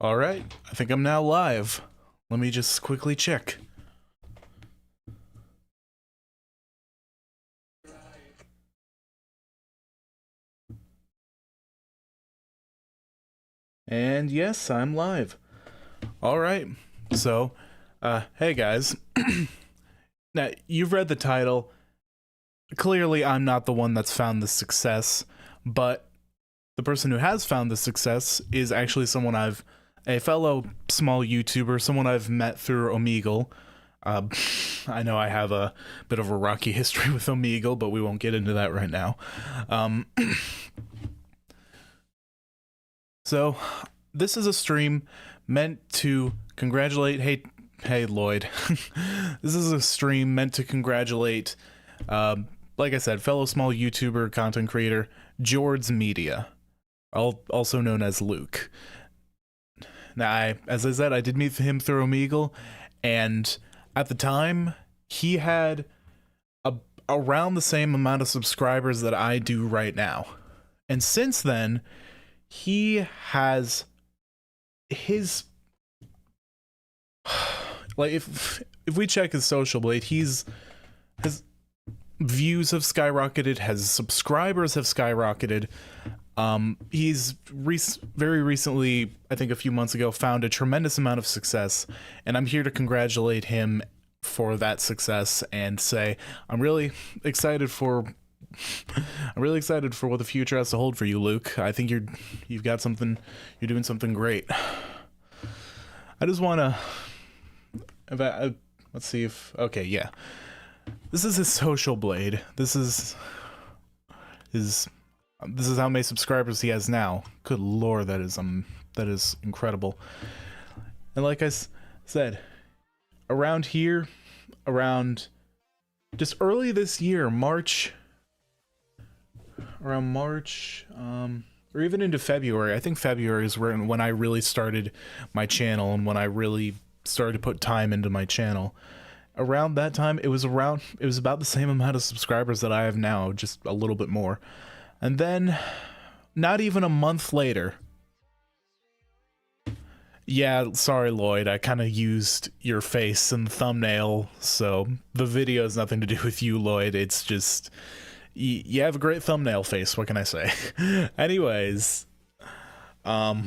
All right, I think I'm now live. Let me just quickly check. And yes, I'm live. All right. So, hey guys. Now, you've read the title. Clearly, I'm not the one that's found this success, but the person who has found this success is actually a fellow small YouTuber, someone I've met through Omegle. I know I have a bit of a rocky history with Omegle, but we won't get into that right now. So, this is a stream meant to congratulate. Hey, Lloyd. This is a stream meant to congratulate, like I said, fellow small YouTuber, content creator, Jords Media, also known as Luke. Now, as I said, I did meet him through Omegle, and at the time, he had around the same amount of subscribers that I do right now. And since then, he has his like if we check his social blade, his views have skyrocketed, his subscribers have skyrocketed. He's very recently, I think a few months ago, found a tremendous amount of success, and I'm here to congratulate him for that success and say I'm really excited for what the future has to hold for you, Luke. I think you've got something, you're doing something great. I just want to, let's see if, okay, yeah. This is his social blade. This is how many subscribers he has now. Good lord, that is incredible. And like I said, around here, around just early this year, around March, or even into February. I think February is when I really started my channel and when I really started to put time into my channel. Around that time, it was about the same amount of subscribers that I have now, just a little bit more. And then, not even a month later, yeah, sorry Lloyd, I kind of used your face in the thumbnail, so the video has nothing to do with you, Lloyd. It's just, you have a great thumbnail face, what can I say? Anyways, yeah,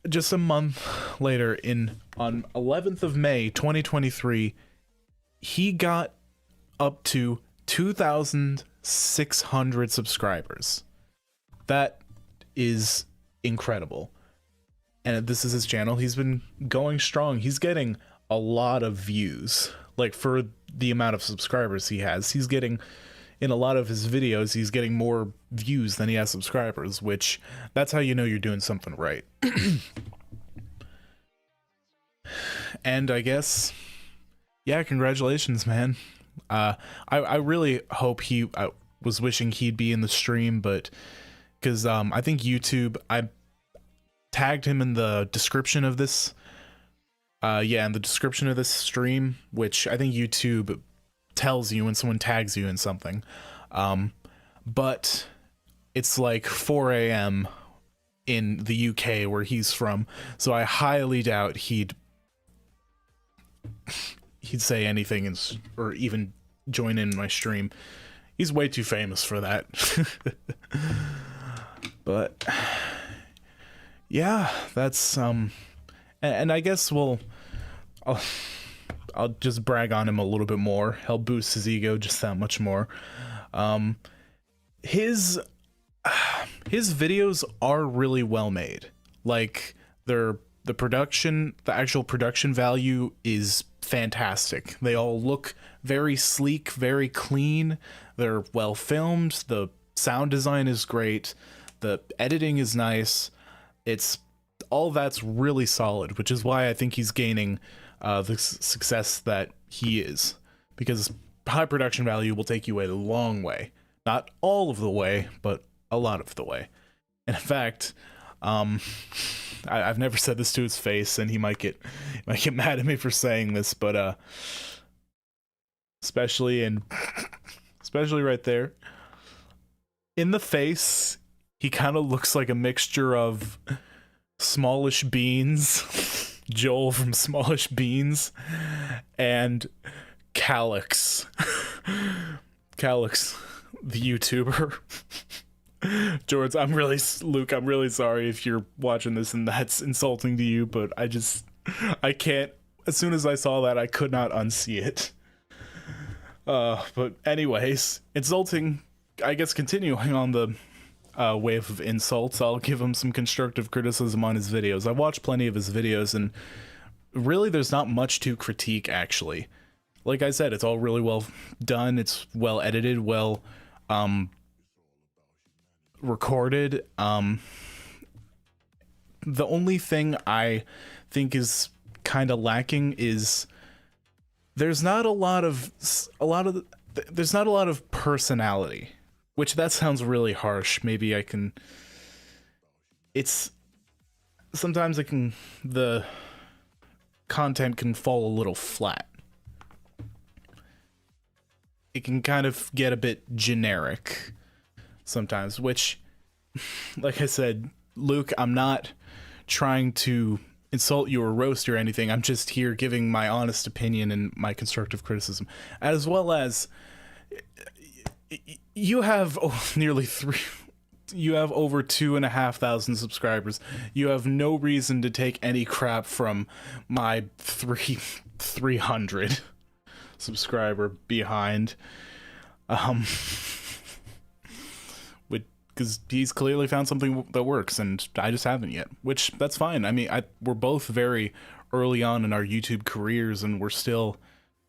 just a month later, on 11th of May 2023, he got up to 2,600 subscribers. That is incredible. And this is his channel. He's been going strong. He's getting a lot of views. Like, for the amount of subscribers he has, he's getting, in a lot of his videos, he's getting more views than he has subscribers, which, that's how you know you're doing something right. And I guess, yeah, congratulations, man. I really hope I was wishing he'd be in the stream, but because I think YouTube, I tagged him in the description of this. Yeah, in the description of this stream, which I think YouTube tells you when someone tags you in something. But it's like 4 a.m. in the UK where he's from, so I highly doubt he'd say anything or even join in my stream. He's way too famous for that. But yeah, that's and I guess I'll just brag on him a little bit more. Help boost his ego just that much more. His videos are really well made. Like, the actual production value is fantastic. They all look very sleek, very clean. They're well filmed. The sound design is great. The editing is nice. All that's really solid, which is why I think he's gaining the success that he is, because high production value will take you a long way. Not all of the way, but a lot of the way. And in fact, I've never said this to his face, and he might get mad at me for saying this, but especially right there in the face, he kind of looks like a mixture of Smallish Beans, Joel from Smallish Beans, and Calyx. Calyx, the YouTuber. George, Luke, I'm really sorry if you're watching this and that's insulting to you, but I can't, as soon as I saw that, I could not unsee it. But anyways, insulting, I guess continuing on the wave of insults, I'll give him some constructive criticism on his videos. I watched plenty of his videos, and really there's not much to critique, actually. Like I said, it's all really well done, it's well edited, well recorded. The only thing I think is kind of lacking is there's not a lot of personality, which that sounds really harsh. Maybe sometimes the content can fall a little flat. It can kind of get a bit generic sometimes, which, like I said, Luke, I'm not trying to insult you or roast you or anything. I'm just here giving my honest opinion and my constructive criticism, as well as you have you have over 2,500 subscribers. You have no reason to take any crap from my 300 subscriber behind, because he's clearly found something that works, and I just haven't yet, which that's fine. I mean, we're both very early on in our YouTube careers, and we're still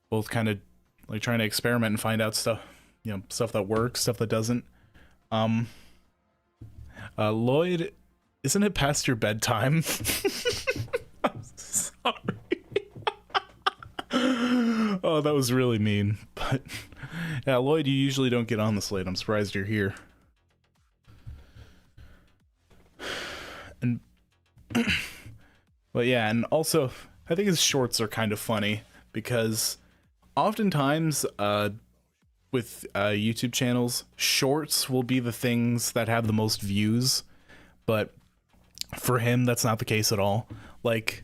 both kind of like trying to experiment and find out stuff, stuff that works, stuff that doesn't. Lloyd, isn't it past your bedtime? I'm sorry. Oh, that was really mean. But yeah, Lloyd, you usually don't get on the slate. I'm surprised you're here. And but yeah, and also I think his shorts are kind of funny because oftentimes with YouTube channels, shorts will be the things that have the most views, but for him that's not the case at all. Like,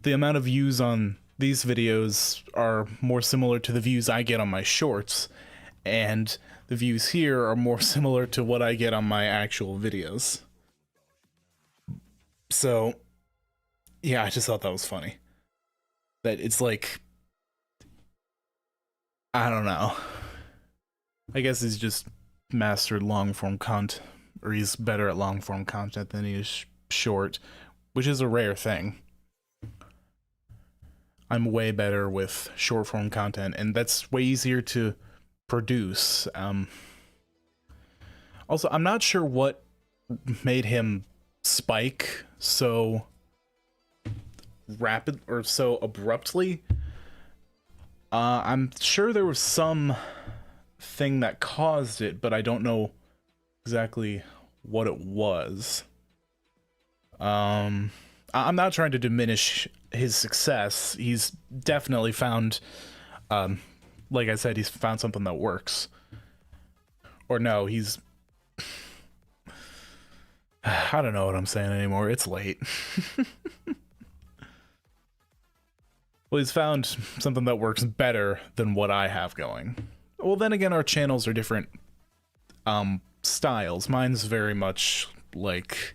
the amount of views on these videos are more similar to the views I get on my shorts, and the views here are more similar to what I get on my actual videos. So yeah, I just thought that was funny. That it's like, I don't know. I guess he's just mastered long-form content, or he's better at long-form content than he is short, which is a rare thing. I'm way better with short-form content, and that's way easier to produce. Also, I'm not sure what made him spike so rapid or so abruptly. I'm sure there was some thing that caused it, but I don't know exactly what it was. I'm not trying to diminish his success. He's definitely found, like I said, he's found something that works. Or no, he's... I don't know what I'm saying anymore. It's late. Well, he's found something that works better than what I have going. Well, then again, our channels are different styles. Mine's very much like...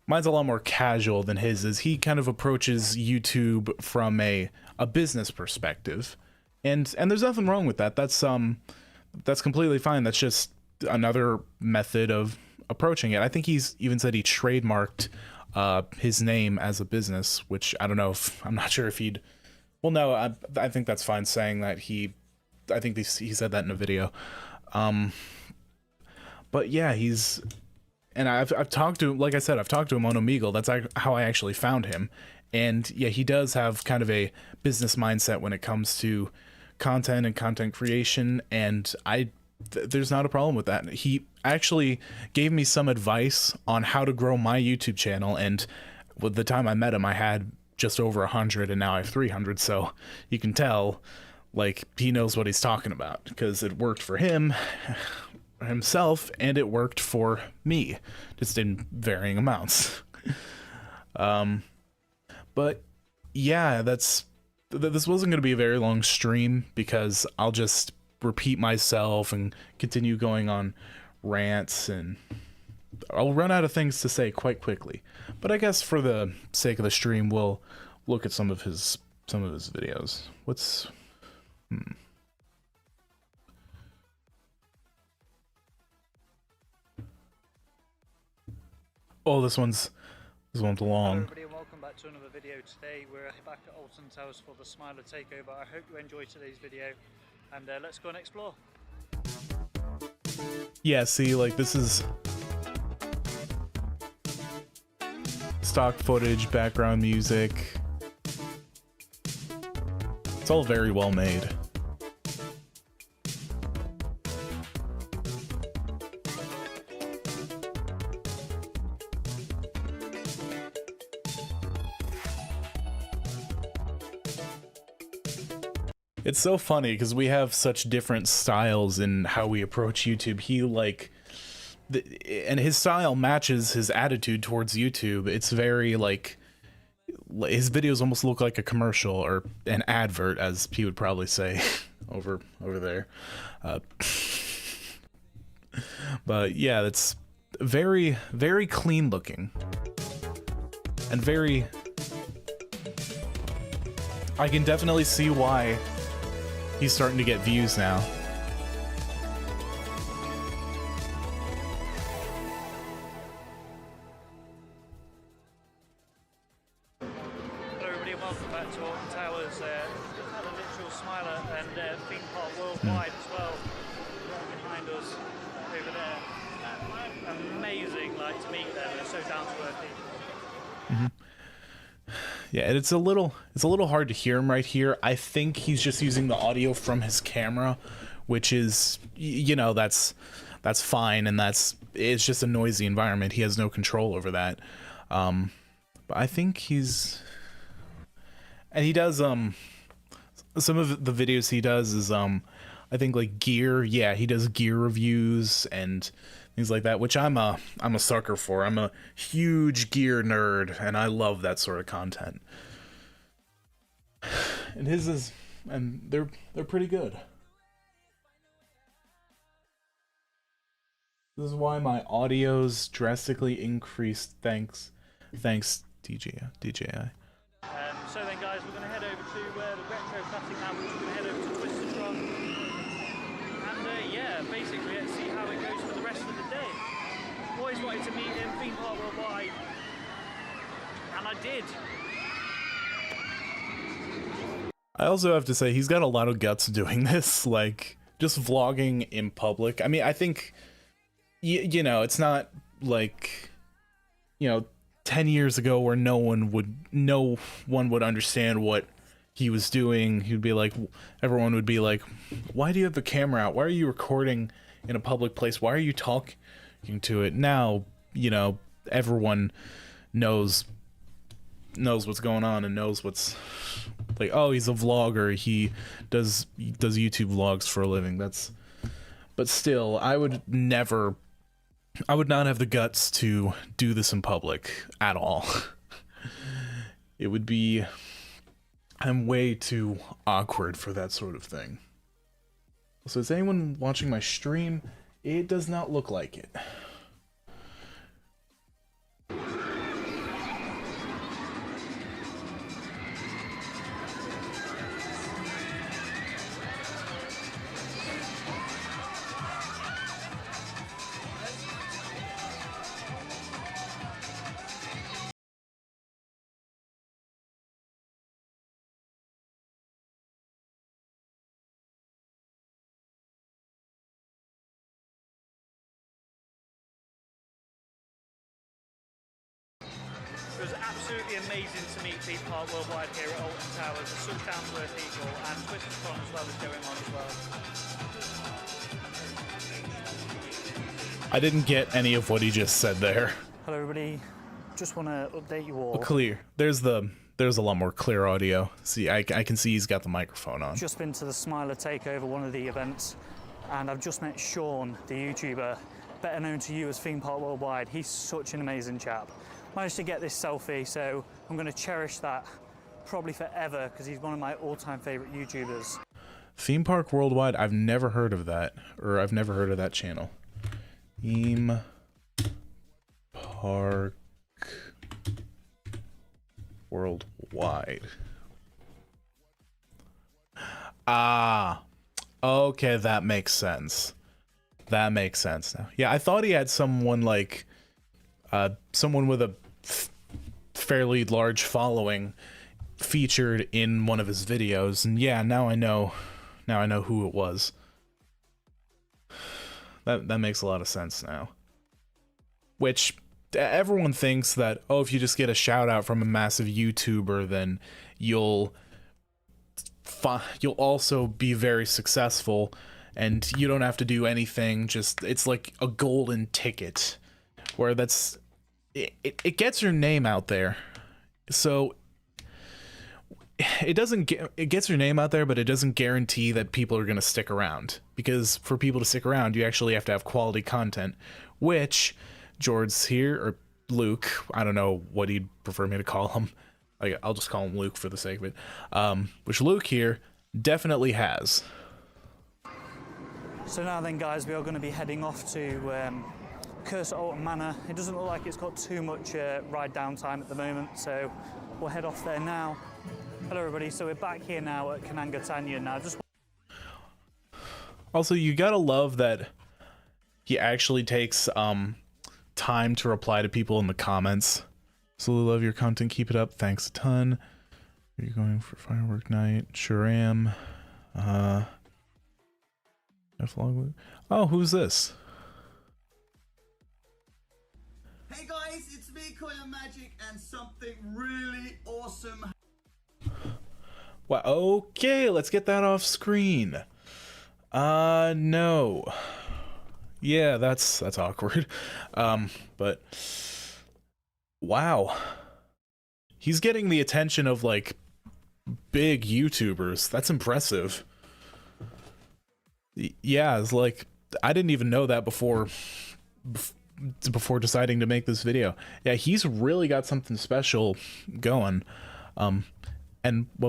Mine's a lot more casual than his is. He kind of approaches YouTube from a business perspective. And there's nothing wrong with that. That's completely fine. That's just another method of approaching it. I think he's even said he trademarked his name as a business, which I don't know if, I'm not sure if he'd, well, no, I think that's fine saying that I think he said that in a video. But yeah, and I've talked to him, like I said, I've talked to him on Omegle. That's how I actually found him. And yeah, he does have kind of a business mindset when it comes to content and content creation, and there's not a problem with that. He actually gave me some advice on how to grow my YouTube channel, and with the time I met him, I had just over 100, and now I have 300, so you can tell, like, he knows what he's talking about, because it worked for him. himself, and it worked for me, just in varying amounts. But yeah, this wasn't going to be a very long stream because I'll just repeat myself and continue going on rants, and I'll run out of things to say quite quickly. But I guess for the sake of the stream, we'll look at some of his videos. Oh, this one's long. Hello everybody and welcome back to another video. Today we're back at Alton Towers for the Smiler Takeover. I hope you enjoyed today's video, and let's go and explore. Yeah, see, like, this is stock footage, background music. It's all very well made. It's so funny because we have such different styles in how we approach YouTube. And his style matches his attitude towards YouTube. It's very like, his videos almost look like a commercial or an advert, as he would probably say over there. But yeah, it's very, very clean looking and very, I can definitely see why he's starting to get views now. Hello everybody and welcome back to Alton Towers. At the literal Smiler and theme park worldwide as well. Right behind us over there. Amazing, like, to meet them. They're so down to earth people. Yeah, and it's a little hard to hear him right here. I think he's just using the audio from his camera, which is, you know, that's fine, and it's just a noisy environment. He has no control over that. But I think he does some of the videos he does is I think like gear. Yeah, he does gear reviews and things like that, which I'm a sucker for. I'm a huge gear nerd, and I love that sort of content. And they're pretty good. This is why my audio's drastically increased. Thanks, DJI. So then, guys, we're going to head over to the Retro Classic now, which we're going to head over to Twistertron. And yeah, basically, let's see how it goes for the rest of the day. Always wanted to meet him, theme park worldwide, and I did. I also have to say, he's got a lot of guts doing this, like, just vlogging in public. I mean, I think, you know, it's not like, you know, 10 years ago where no one would understand what he was doing. He'd be like, everyone would be like, why do you have the camera out? Why are you recording in a public place? Why are you talking to it? Now, you know, everyone knows what's going on and knows what's like, oh, he's a vlogger, he does YouTube vlogs for a living. But still, I would not have the guts to do this in public at all. It would be, I'm way too awkward for that sort of thing. So is anyone watching my stream? It does not look like it. It was absolutely amazing to meet theme park worldwide here at Alton Towers. There's such down to earth people, and Twistertron as well is going on as well. I didn't get any of what he just said there. Hello everybody, just want to update you all. Clear. There's a lot more clear audio. See, I can see he's got the microphone on. Just been to the Smiler Takeover, one of the events, and I've just met Sean, the YouTuber, better known to you as Theme Park Worldwide. He's such an amazing chap. Managed to get this selfie, so I'm going to cherish that probably forever because he's one of my all-time favorite YouTubers. Theme Park Worldwide, I've never heard of that, or I've never heard of that channel. Theme Park Worldwide. Ah, okay, that makes sense. That makes sense now. Yeah, I thought he had someone like, someone with a fairly large following featured in one of his videos, and yeah, now I know who it was. That makes a lot of sense now. Which everyone thinks that, oh, if you just get a shout out from a massive YouTuber, then you'll also be very successful and you don't have to do anything. Just, it's like a golden ticket where it gets your name out there. So it gets your name out there, but it doesn't guarantee that people are going to stick around, because for people to stick around, you actually have to have quality content, which George here, or Luke, I don't know what he'd prefer me to call him. I'll just call him Luke for the sake of it. Which Luke here definitely has. So now then, guys, we are going to be heading off to Curse at Alton Manor. It doesn't look like it's got too much ride downtime at the moment, so we'll head off there now. Hello everybody, so we're back here now at Kananga Canyon. Now, Also, you gotta love that he actually takes time to reply to people in the comments. So love your content, keep it up, thanks a ton. Are you going for firework night? Sure am. Oh, who's this? Hey guys, it's me, Koya Magic, and something really awesome. Well, okay, let's get that off screen. No. Yeah, that's awkward. But wow. He's getting the attention of like big YouTubers. That's impressive. Yeah, it's like I didn't even know that before deciding to make this video. Yeah, he's really got something special going. And what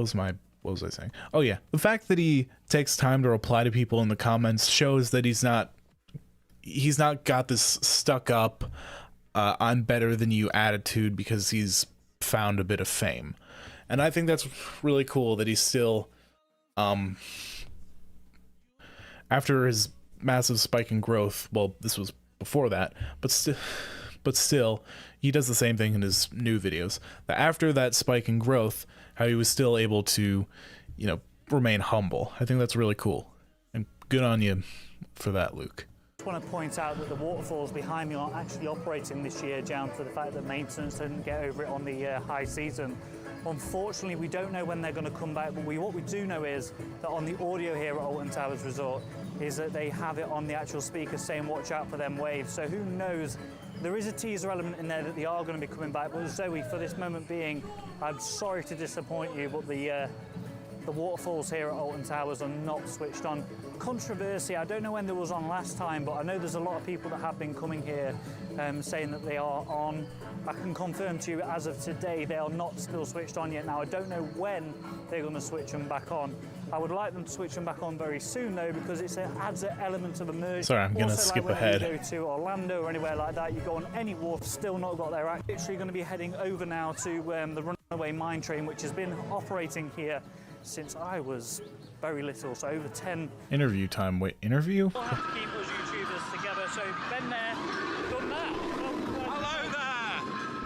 was I saying? Oh yeah, the fact that he takes time to reply to people in the comments shows that he's not got this stuck up I'm better than you attitude because he's found a bit of fame. And I think that's really cool that he's still after his massive spike in growth, well, this was before that, but still he does the same thing in his new videos. After that spike in growth, how he was still able to, you know, remain humble. I think that's really cool, and good on you for that, Luke. I want to point out that the waterfalls behind me aren't actually operating this year, down to the fact that maintenance didn't get over it on the high season. Unfortunately, we don't know when they're going to come back, but what we do know is that on the audio here at Alton Towers Resort is that they have it on the actual speakers saying watch out for them waves. So who knows? There is a teaser element in there that they are going to be coming back. But Zoe, for this moment being, I'm sorry to disappoint you, but the waterfalls here at Alton Towers are not switched on. Controversy, I don't know when they was on last time, but I know there's a lot of people that have been coming here saying that they are on. I can confirm to you as of today they are not still switched on yet. Now I don't know when they're going to switch them back on. I would like them to switch them back on very soon though, because it adds an element of immersion. Sorry, I'm gonna skip ahead. When you go to Orlando or anywhere like that, you go on any wharf, still not got their act. Literally going to be heading over now to the Runaway Mine Train, which has been operating here since I was very little, so over 10. Interview time. Wait, interview? We'll have to keep us YouTubers together, so been there, done that. Hello there!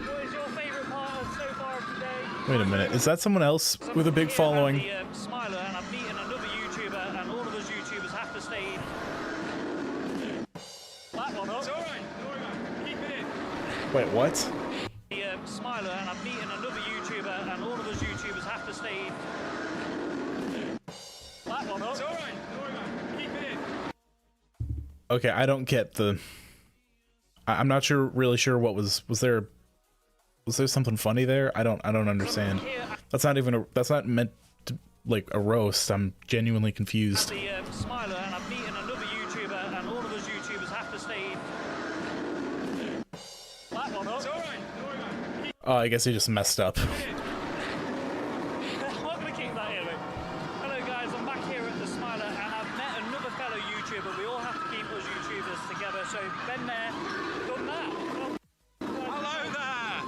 What is your favourite part of so far of today? Wait a minute, is that someone else with a big following? I'm the Smiler, and I'm meeting another YouTuber, and all of us YouTubers have to stay in. That one up. It's alright, keep it in. Wait, what? The Smiler, and I'm meeting another YouTuber, and all of us YouTubers have to stay in. That one up. It's alright, keep it in. Okay, I don't get the. I'm not really sure what was there something funny there? I don't understand. That's not meant to like a roast. I'm genuinely confused. The Smiler, and I'm meeting another YouTuber. one up. It's alright, don't worry about it. Oh, I guess he just messed up. I'm not going to keep that in. Hello guys, I'm back here at the Smiler and I've met another fellow YouTuber. We all have to keep us YouTubers together. So been there, done that. Hello there!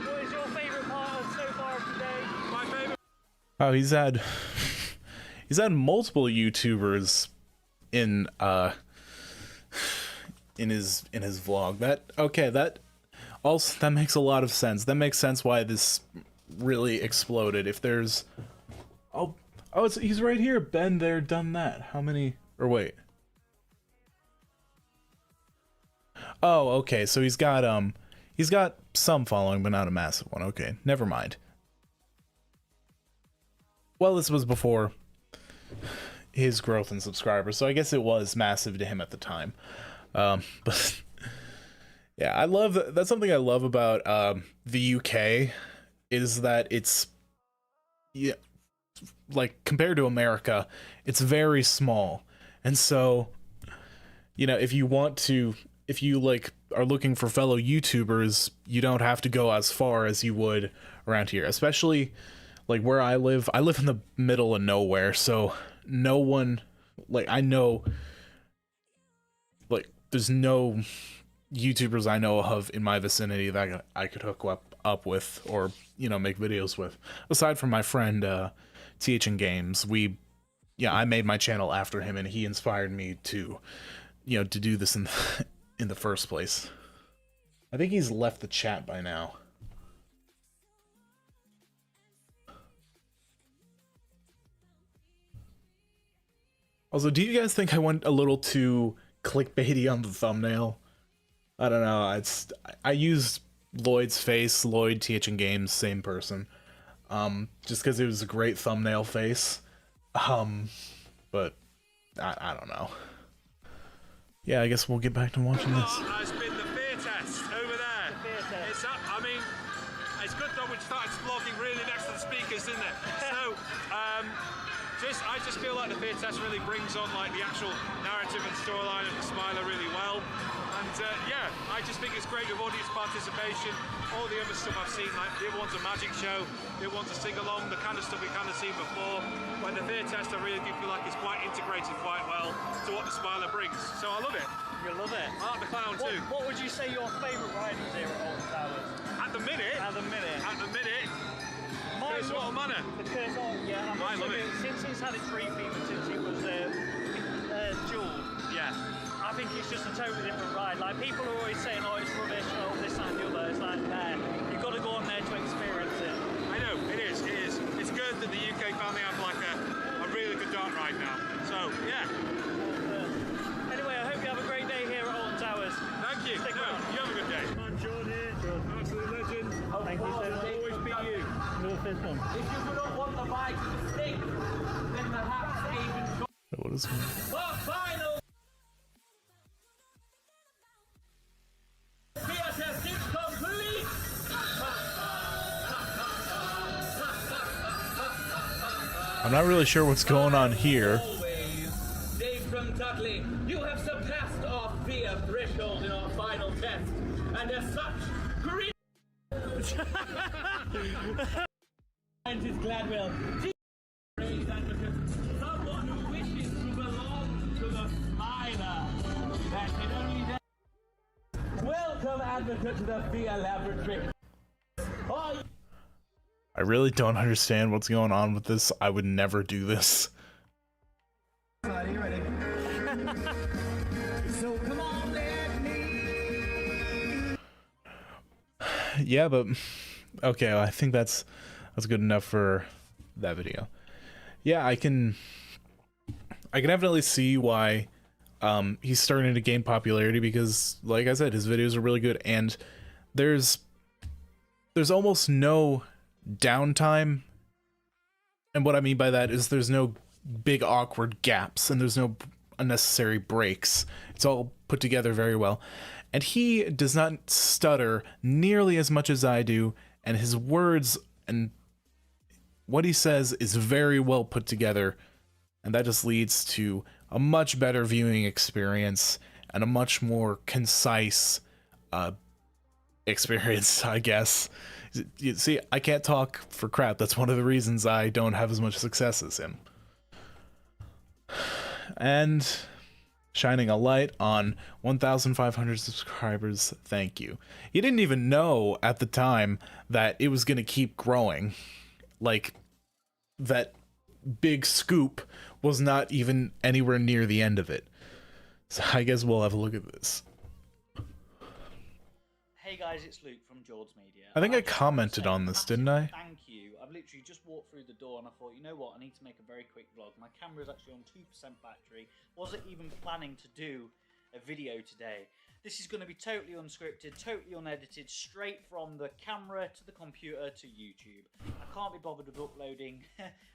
What is your favourite part of so far of the day? My favourite. Oh, he's had multiple YouTubers in his vlog. That makes a lot of sense. That makes sense why this really exploded. If there's he's right here. Been there, done that. How many? Or wait. Oh, okay. So he's got some following, but not a massive one. Okay, never mind. Well, this was before his growth in subscribers, so I guess it was massive to him at the time. But yeah, that's something I love about the UK is that it's, yeah, like compared to America, it's very small. And so, you know, if you like are looking for fellow YouTubers, you don't have to go as far as you would around here, especially like where I live in the middle of nowhere, so no one, like, I know, like, there's no YouTubers I know of in my vicinity that I could hook up with or, you know, make videos with. Aside from my friend, THN Games, I made my channel after him and he inspired me to, you know, to do this in the first place. I think he's left the chat by now. Also, do you guys think I went a little too clickbaity on the thumbnail? I don't know. I used Lloyd's face, Lloyd, THN Games, same person. Just because it was a great thumbnail face. But I don't know. Yeah, I guess we'll get back to watching this. Has been the fear test over there. It's up. I mean, it's good that we started vlogging really next to the speakers, didn't it? So, I just feel like the fear test really brings on like the actual narrative and storyline of the Smiler really well. And yeah, I just think it's great with audience participation. All the other stuff I've seen, like the other one's a magic show, the other one's a sing-along, the kind of stuff we've kind of seen before. When the fear test, I really do feel like it's quite integrated quite well to what the Smiler brings. So I love it. You love it. I like the clown too. What would you say your favourite ride is here at Alton Towers? At the minute, Curse Hall Manor. The Curse Hall, yeah. I love it. Since it's had its refeed and since it was jewelled, Yeah. I think it's just a totally different ride. Like, people are always saying, oh, it's rubbish, oh, this, that, and the other. It's like, nah, you've got to go on there to experience it. I know, it is. It's good that the UK family have like a really good dart ride now. So, yeah. Anyway, I hope you have a great day here at Alton Towers. Thank you. Stick around. You have a good day. I'm Sean here. Absolute legend. Thank you, sir. I'll always be you. You're the first one. If you don't want the bike to stink, then perhaps even What is the final fear test is complete. I'm not really sure what's going on here. Always, Dave from Dudley, you have surpassed our fear threshold in our final test, and as such, green. And his Gladwell. Praise advocate, someone who wishes to belong to the Smiler. That can only then. Welcome, advocate, to the Fear Laboratory. Oh, I really don't understand what's going on with this. I would never do this. Are you ready? So come on, let me. Yeah, but okay, I think that's good enough for that video. Yeah, I can definitely see why he's starting to gain popularity because, like I said, his videos are really good, and there's almost no downtime. And what I mean by that is there's no big awkward gaps and there's no unnecessary breaks. It's all put together very well. And he does not stutter nearly as much as I do, and his words and what he says is very well put together, and that just leads to a much better viewing experience and a much more concise experience, I guess. You see, I can't talk for crap. That's one of the reasons I don't have as much success as him. And shining a light on 1,500 subscribers, thank you. He didn't even know at the time that it was going to keep growing. Like, that big scoop was not even anywhere near the end of it. So I guess we'll have a look at this. Hey guys, it's Luke from George Media. I think I just commented wanna say on this, massive didn't I? Thank you. I've literally just walked through the door and I thought, you know what, I need to make a very quick vlog. My camera is actually on 2% battery. Wasn't even planning to do a video today. This is going to be totally unscripted, totally unedited, straight from the camera to the computer to YouTube. I can't be bothered with uploading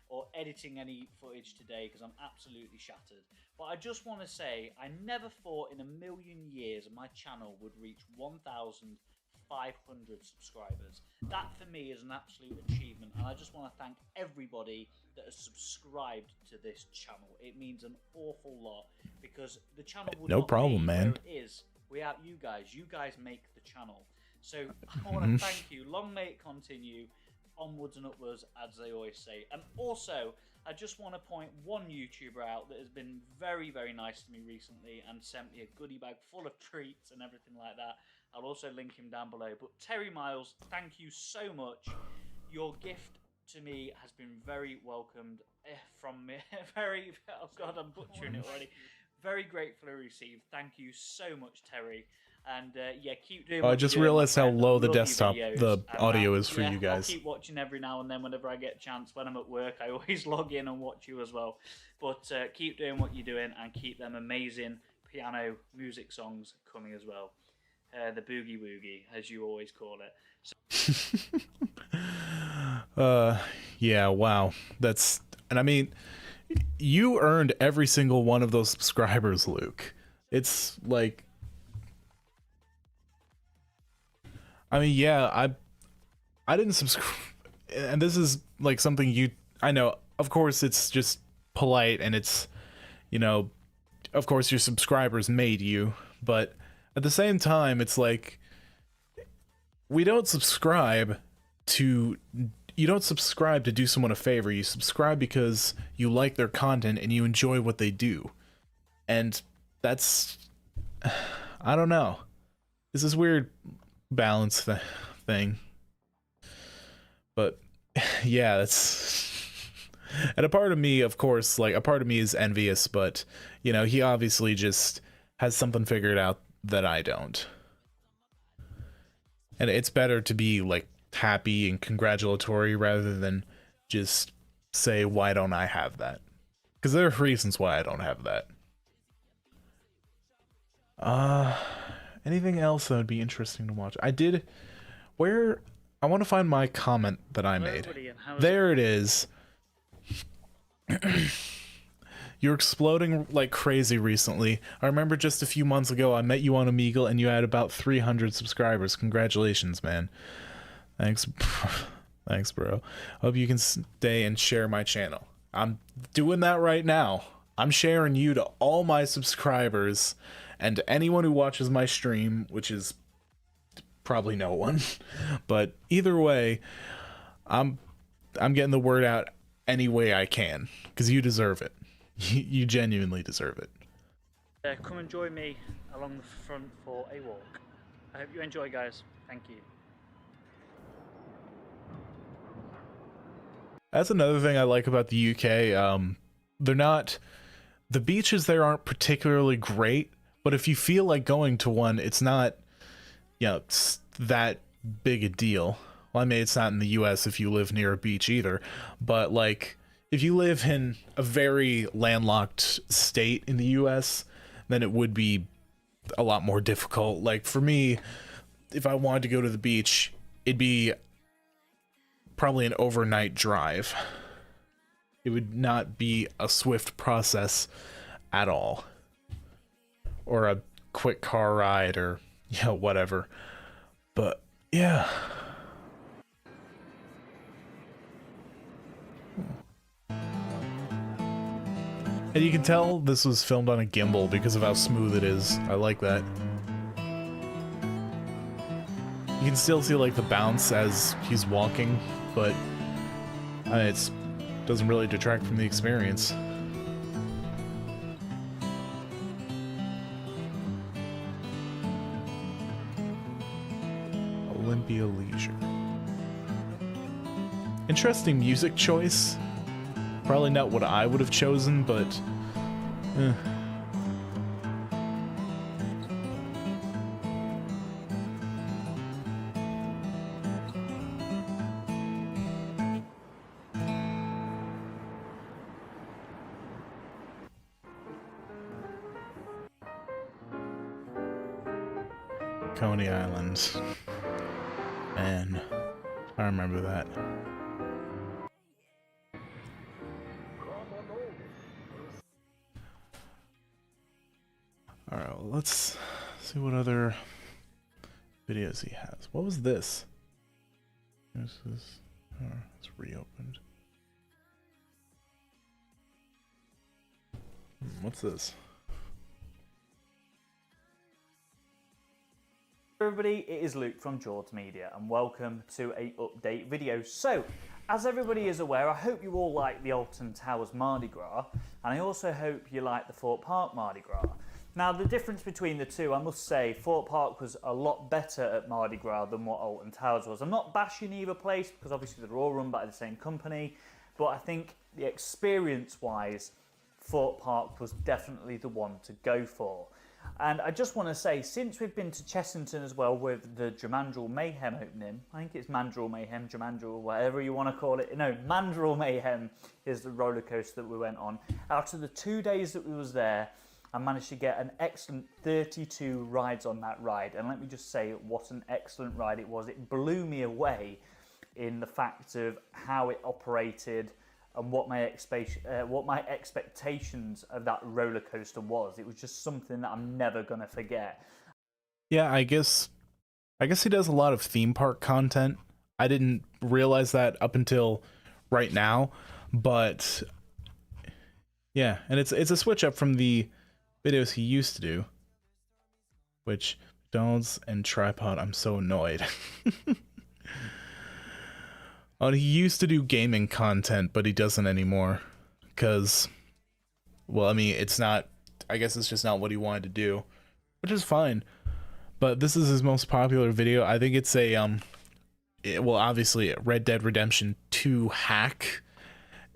or editing any footage today because I'm absolutely shattered. But I just want to say, I never thought in a million years my channel would reach 1,500 subscribers. That for me is an absolute achievement, and I just want to thank everybody that has subscribed to this channel. It means an awful lot because the channel would No not problem, be man. where it is without you guys. You guys make the channel. So I want to thank you. Long may it continue. Onwards and upwards, as they always say. And also, I just want to point one YouTuber out that has been very, very nice to me recently and sent me a goodie bag full of treats and everything like that. I'll also link him down below. But Terry Miles, thank you so much. Your gift to me has been very welcomed from me. Oh God, I'm butchering it already. Very gratefully received. Thank you so much, Terry. And yeah, keep doing. Oh, I what just you're doing, my realized how friend. low the Love your desktop, videos. the And, audio is for yeah, you guys. I'll keep watching every now and then whenever I get a chance. When I'm at work, I always log in and watch you as well. But keep doing what you're doing and keep them amazing piano music songs coming as well. The boogie woogie, as you always call it. So Yeah, wow. That's, and I mean, you earned every single one of those subscribers, Luke. It's like, I mean, yeah, I didn't subscribe, and this is like something I know, of course it's just polite and it's, you know, of course your subscribers made you, but at the same time, it's like, you don't subscribe to do someone a favor. You subscribe because you like their content and you enjoy what they do. And that's, I don't know. It's this weird balance thing. But yeah, that's, and a part of me, of course, like a part of me is envious, but you know, he obviously just has something figured out that I don't. And it's better to be like happy and congratulatory rather than just say, why don't I have that? Because there are reasons why I don't have that. Anything else that would be interesting to watch? I want to find my comment that I made. There it is. You're exploding like crazy recently. I remember just a few months ago I met you on Omegle and you had about 300 subscribers. Congratulations, man. Thanks. Thanks, bro. Hope you can stay and share my channel. I'm doing that right now. I'm sharing you to all my subscribers and to anyone who watches my stream, which is probably no one. But either way, I'm getting the word out any way I can because you deserve it. You genuinely deserve it. come and join me along the front for a walk. I hope you enjoy, guys. Thank you. That's another thing I like about the UK. The beaches there aren't particularly great, but if you feel like going to one, it's not, you know, it's that big a deal. Well, I mean, it's not in the US if you live near a beach either, but like, if you live in a very landlocked state in the US, then it would be a lot more difficult. Like for me, if I wanted to go to the beach, it'd be probably an overnight drive. It would not be a swift process at all. Or a quick car ride or, you know, whatever. But yeah. And you can tell this was filmed on a gimbal because of how smooth it is. I like that. You can still see like the bounce as he's walking, but it doesn't really detract from the experience. Olympia Leisure. Interesting music choice. Probably not what I would have chosen, but Coney Island. Man, I remember that. Alright, well, let's see what other videos he has. What was this? This is, oh, it's reopened. What's this? Everybody, it is Luke from Jords Media and welcome to a update video. So, as everybody is aware, I hope you all like the Alton Towers Mardi Gras, and I also hope you like the Fort Park Mardi Gras. Now, the difference between the two, I must say, Fort Park was a lot better at Mardi Gras than what Alton Towers was. I'm not bashing either place, because obviously they're all run by the same company, but I think the experience-wise, Fort Park was definitely the one to go for. And I just want to say, since we've been to Chessington as well with the Jumandrall Mayhem opening, I think it's Mandrill Mayhem, Jumandrall, whatever you want to call it. No, Mandrill Mayhem is the roller coaster that we went on. Out of the 2 days that we was there, I managed to get an excellent 32 rides on that ride. And let me just say what an excellent ride it was. It blew me away in the fact of how it operated and what my expectations of that roller coaster was. It was just something that I'm never gonna forget. Yeah, I guess he does a lot of theme park content. I didn't realize that up until right now, but yeah, and it's a switch up from the videos he used to do, which McDonald's and Tripod, I'm so annoyed. Oh, he used to do gaming content, but he doesn't anymore. Because, well, I mean, it's not, I guess it's just not what he wanted to do, which is fine. But this is his most popular video. I think it's a, well, obviously, a Red Dead Redemption 2 hack.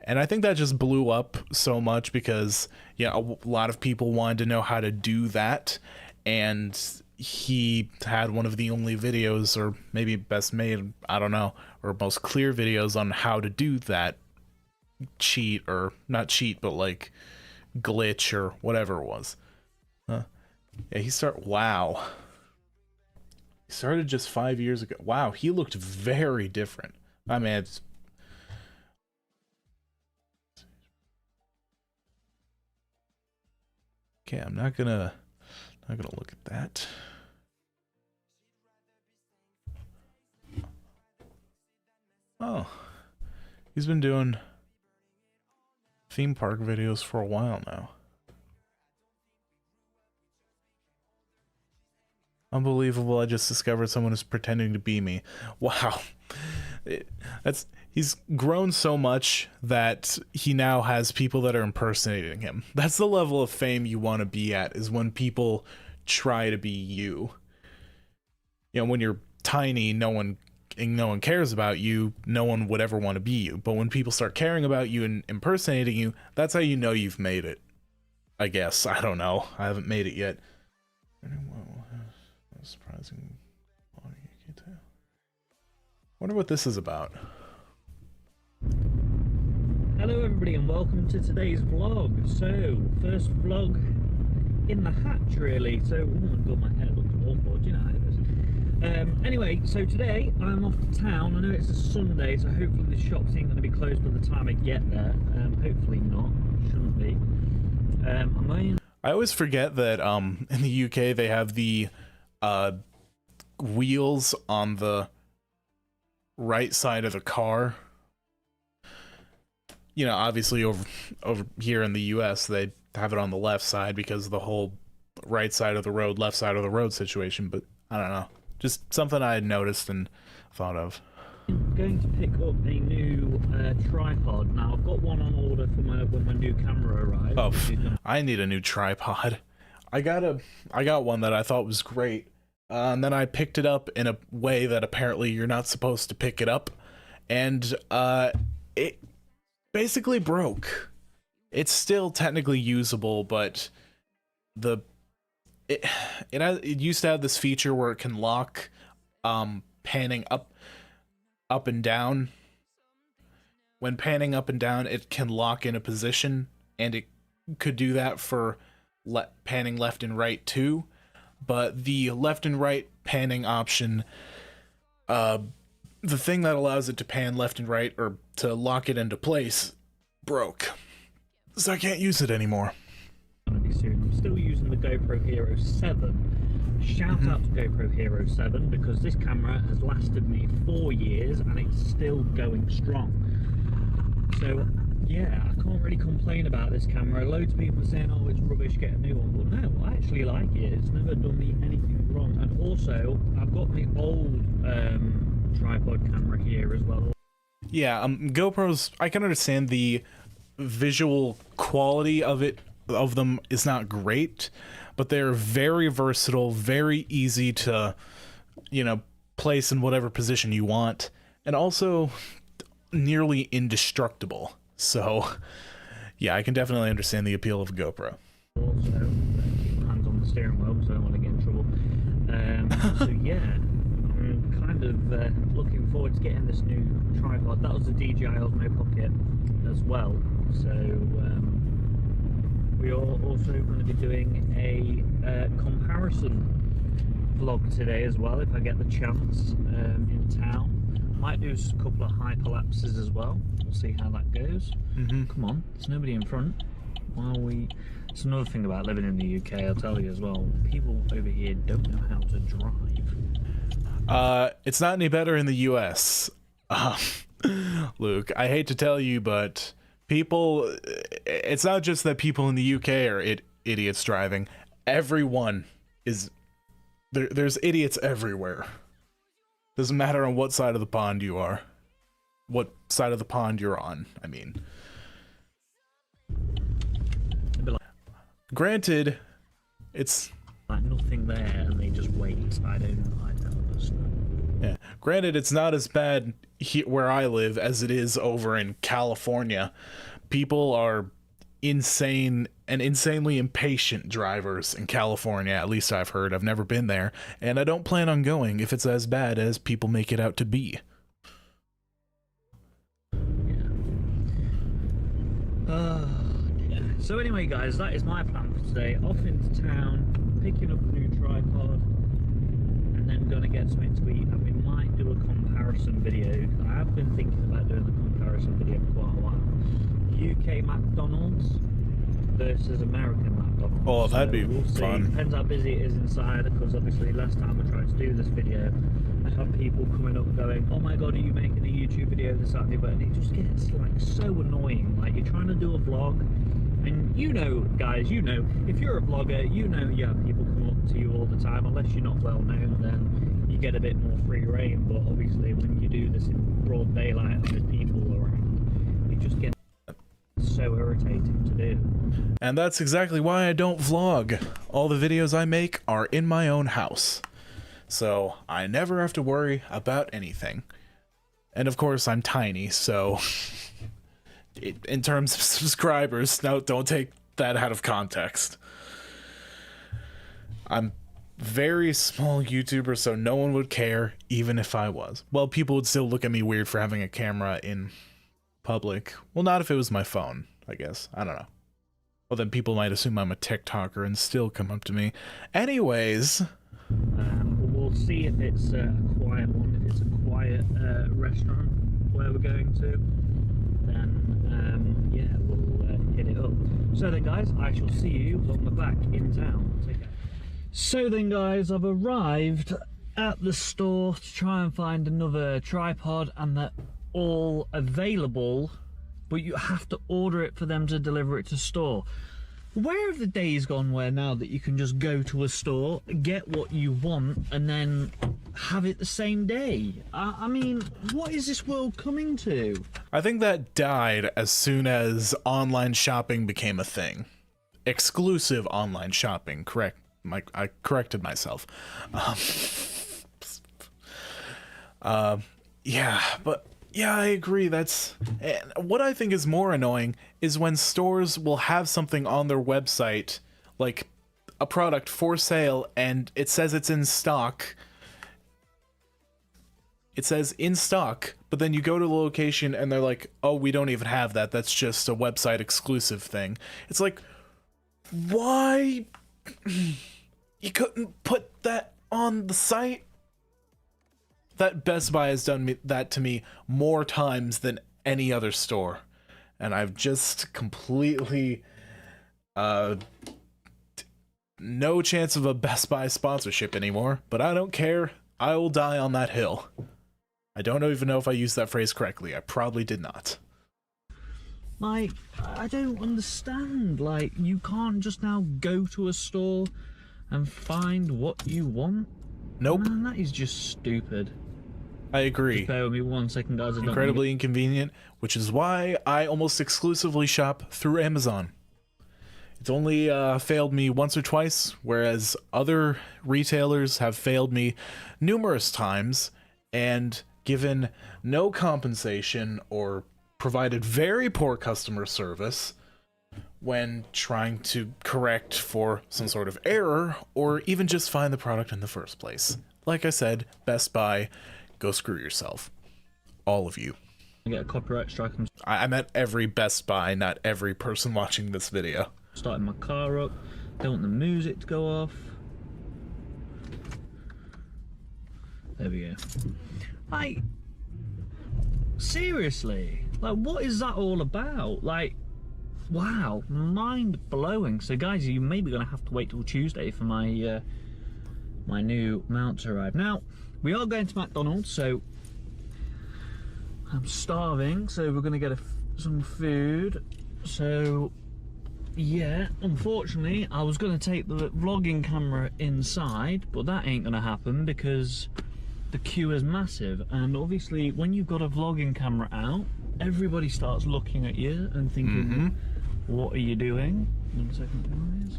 And I think that just blew up so much because, yeah, a lot of people wanted to know how to do that. And he had one of the only videos, or maybe best made, I don't know, or most clear videos on how to do that cheat, or not cheat, but like glitch or whatever it was. Yeah, he wow. He started just 5 years ago. Wow, he looked very different. I mean, it's... Okay, I'm not gonna look at that. Oh, he's been doing theme park videos for a while now. Unbelievable, I just discovered someone is pretending to be me. Wow. He's grown so much that he now has people that are impersonating him. That's the level of fame you want to be at, is when people try to be you. You know, when you're tiny, no one cares about you, no one would ever want to be you. But when people start caring about you and impersonating you, that's how you know you've made it. I guess. I don't know. I haven't made it yet. Surprising. Wonder what this is about. Hello everybody and welcome to today's vlog. So, first vlog in the hatch really. So, oh my god, my hair looks awful, do you know how it is? Anyway, so today I'm off to town. I know it's a Sunday, so hopefully the shops ain't going to be closed by the time I get there. Hopefully not, shouldn't be. I always forget that in the UK they have the wheels on the right side of the car. You know, obviously over here in the US they have it on the left side because of the whole right side of the road, left side of the road situation, but I don't know. just something I had noticed and thought of. I'm going to pick up a new tripod. Now I've got one on order for when my new camera arrives. Oh, I need a new tripod. I got one that I thought was great, and then I picked it up in a way that apparently you're not supposed to pick it up, and it basically broke. It's still technically usable, but it used to have this feature where it can lock panning up and down. When panning up and down, it can lock in a position, and it could do that for panning left and right too. But the left and right panning option, the thing that allows it to pan left and right or to lock it into place, broke. So I can't use it anymore. I'm still using the GoPro Hero 7. Shout out to GoPro Hero 7 because this camera has lasted me 4 years and it's still going strong. So yeah, I can't really complain about this camera. Loads of people are saying, oh, it's rubbish, get a new one. But no, I actually like it. It's never done me anything wrong. And also, I've got my old tripod camera here as well. Yeah, GoPros, I can understand the visual quality of them is not great, but they're very versatile, very easy to, place in whatever position you want, and also nearly indestructible. So, yeah, I can definitely understand the appeal of a GoPro. Also, keep my hands on the steering wheel because I don't want to get in trouble. So yeah, I'm kind of looking forward to getting this new tripod. That was the DJI Osmo Pocket as well. So we are also going to be doing a comparison vlog today as well, if I get the chance, in town. Might do a couple of hyperlapses as well. We'll see how that goes. Come on, there's nobody in front. It's another thing about living in the UK, I'll tell you as well. People over here don't know how to drive. It's not any better in the US. Luke, I hate to tell you, but it's not just that people in the UK are idiots driving. Everyone is, there's idiots everywhere. Doesn't matter on what side of the pond you are. What side of the pond you're on, I mean. Granted, it's like nothing there and they just wait. I don't understand. Yeah. Granted, it's not as bad where I live as it is over in California. People are insane and insanely impatient drivers in California, at least I've heard. I've never been there, and I don't plan on going if it's as bad as people make it out to be. So anyway guys, that is my plan for today. Off into town, picking up a new tripod, and then gonna get something to eat, and we might do a comparison video. I have been thinking about doing the comparison video for quite a while. UK McDonald's versus American McDonald's. Oh, that'd be fun. Depends how busy it is inside, because obviously last time I tried to do this video, I had people coming up going, oh my god, are you making a YouTube video this Saturday? But it just gets like so annoying. Like you're trying to do a vlog, and guys, if you're a vlogger, you have people come up to you all the time. Unless you're not well known, then you get a bit more free reign. But obviously when you do this in broad daylight and there's people around, it just gets so irritating to do. And that's exactly why I don't vlog. All the videos I make are in my own house, so I never have to worry about anything. And of course I'm tiny, so in terms of subscribers, no, don't take that out of context. I'm very small YouTuber, so no one would care even if I was. Well, people would still look at me weird for having a camera in public. Well, not if it was my phone, I guess. I don't know. Well, then people might assume I'm a TikToker and still come up to me. Anyways. We'll see if it's a quiet one. If it's a quiet restaurant where we're going to, then yeah, we'll hit it up. So then guys, I shall see you on the back in town. Take care. So then guys, I've arrived at the store to try and find another tripod, and they're all available, but you have to order it for them to deliver it to store. Where have the days gone where now that you can just go to a store, get what you want, and then have it the same day? I mean, what is this world coming to? I think that died as soon as online shopping became a thing. Exclusive online shopping, correct. I corrected myself. Yeah, but yeah, I agree. That's what I think is more annoying is when stores will have something on their website, like a product for sale, and it says it's in stock. It says in stock, but then you go to the location and they're like, oh, we don't even have that. That's just a website exclusive thing. It's like, why? You couldn't put that on the site? That Best Buy has done that to me more times than any other store. And I've just completely... no chance of a Best Buy sponsorship anymore, but I don't care. I will die on that hill. I don't even know if I used that phrase correctly. I probably did not. Like, I don't understand. Like, you can't just now go to a store and find what you want? Nope. Man, that is just stupid. I agree. Just bear with me 1 second, guys. I don't Incredibly inconvenient, which is why I almost exclusively shop through Amazon. It's only failed me once or twice, whereas other retailers have failed me numerous times and given no compensation or provided very poor customer service when trying to correct for some sort of error or even just find the product in the first place. Like I said, Best Buy, go screw yourself. All of you. I get a copyright strike. I meant every Best Buy, not every person watching this video. Starting my car up. Don't want the music to go off. There we go. Like, seriously, like, what is that all about? Like, wow, mind blowing. So guys, you may be gonna have to wait till Tuesday for my my new mount to arrive. Now, we are going to McDonald's, so I'm starving, so we're gonna get some food. So yeah, unfortunately, I was gonna take the vlogging camera inside, but that ain't gonna happen because the queue is massive, and obviously when you've got a vlogging camera out, everybody starts looking at you and thinking, what are you doing? 1 second, guys.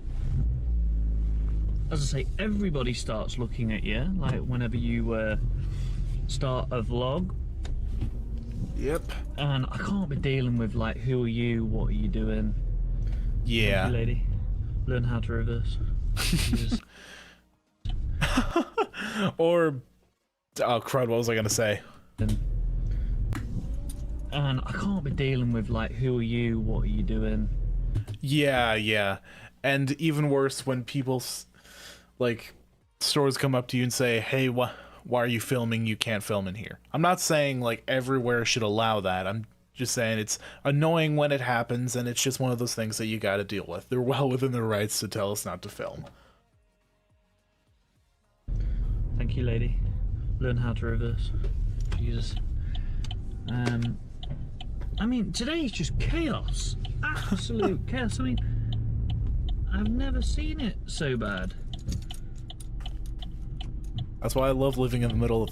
As I say, everybody starts looking at you, like whenever you start a vlog. Yep. And I can't be dealing with like, who are you, what are you doing? Yeah. Thank you, lady. Learn how to reverse. Or, oh crud, what was I gonna say? And I can't be dealing with like, who are you, what are you doing? Yeah. And even worse when people, like, stores come up to you and say, hey, why are you filming? You can't film in here. I'm not saying, like, everywhere should allow that. I'm just saying it's annoying when it happens, and it's just one of those things that you gotta deal with. They're well within their rights to tell us not to film. Thank you, lady. Learn how to reverse. Jesus. I mean, today is just chaos. Absolute chaos. I mean, I've never seen it so bad. That's why I love living in the middle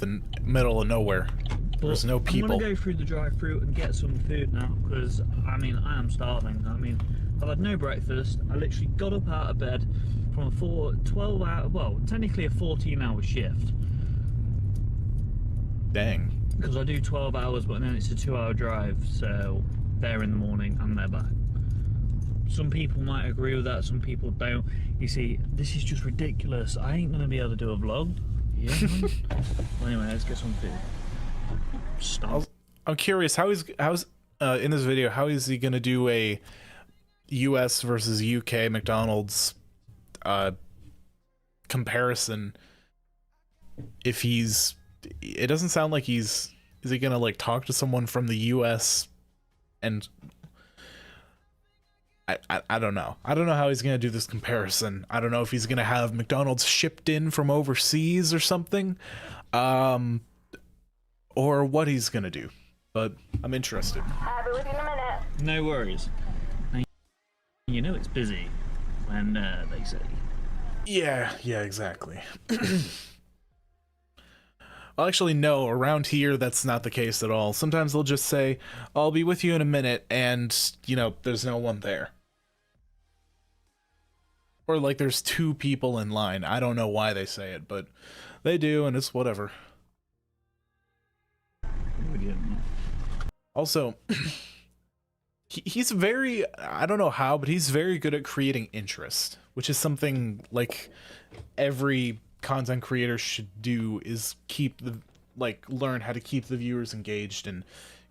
of nowhere. There's no people. I'm gonna go through the drive-thru and get some food now, because I mean, I am starving. I mean, I've had no breakfast. I literally got up out of bed from a 12-hour, well, technically a 14-hour shift. Dang. Because I do 12 hours, but then it's a 2-hour drive, so they're in the morning and they're back. Some people might agree with that, some people don't. You see, this is just ridiculous. I ain't gonna be able to do a vlog. Yeah. Well, anyway, let's get some food. Stop. I'm curious, how's in this video, how is he gonna do a US versus UK McDonald's comparison if it doesn't sound like is he gonna like talk to someone from the US and I don't know. I don't know how he's gonna do this comparison. I don't know if he's gonna have McDonald's shipped in from overseas or something, or what he's gonna do. But I'm interested. I'll be with you in a minute. No worries. Now, you know it's busy. when they say. Yeah, exactly. Well, actually, no, around here, that's not the case at all. Sometimes they'll just say, I'll be with you in a minute, and, you know, there's no one there. Or, like, there's 2 people in line. I don't know why they say it, but they do, and it's whatever. Also, he's very, I don't know how, but he's very good at creating interest, which is something, like, every content creator should do, is keep the, like, learn how to keep the viewers engaged and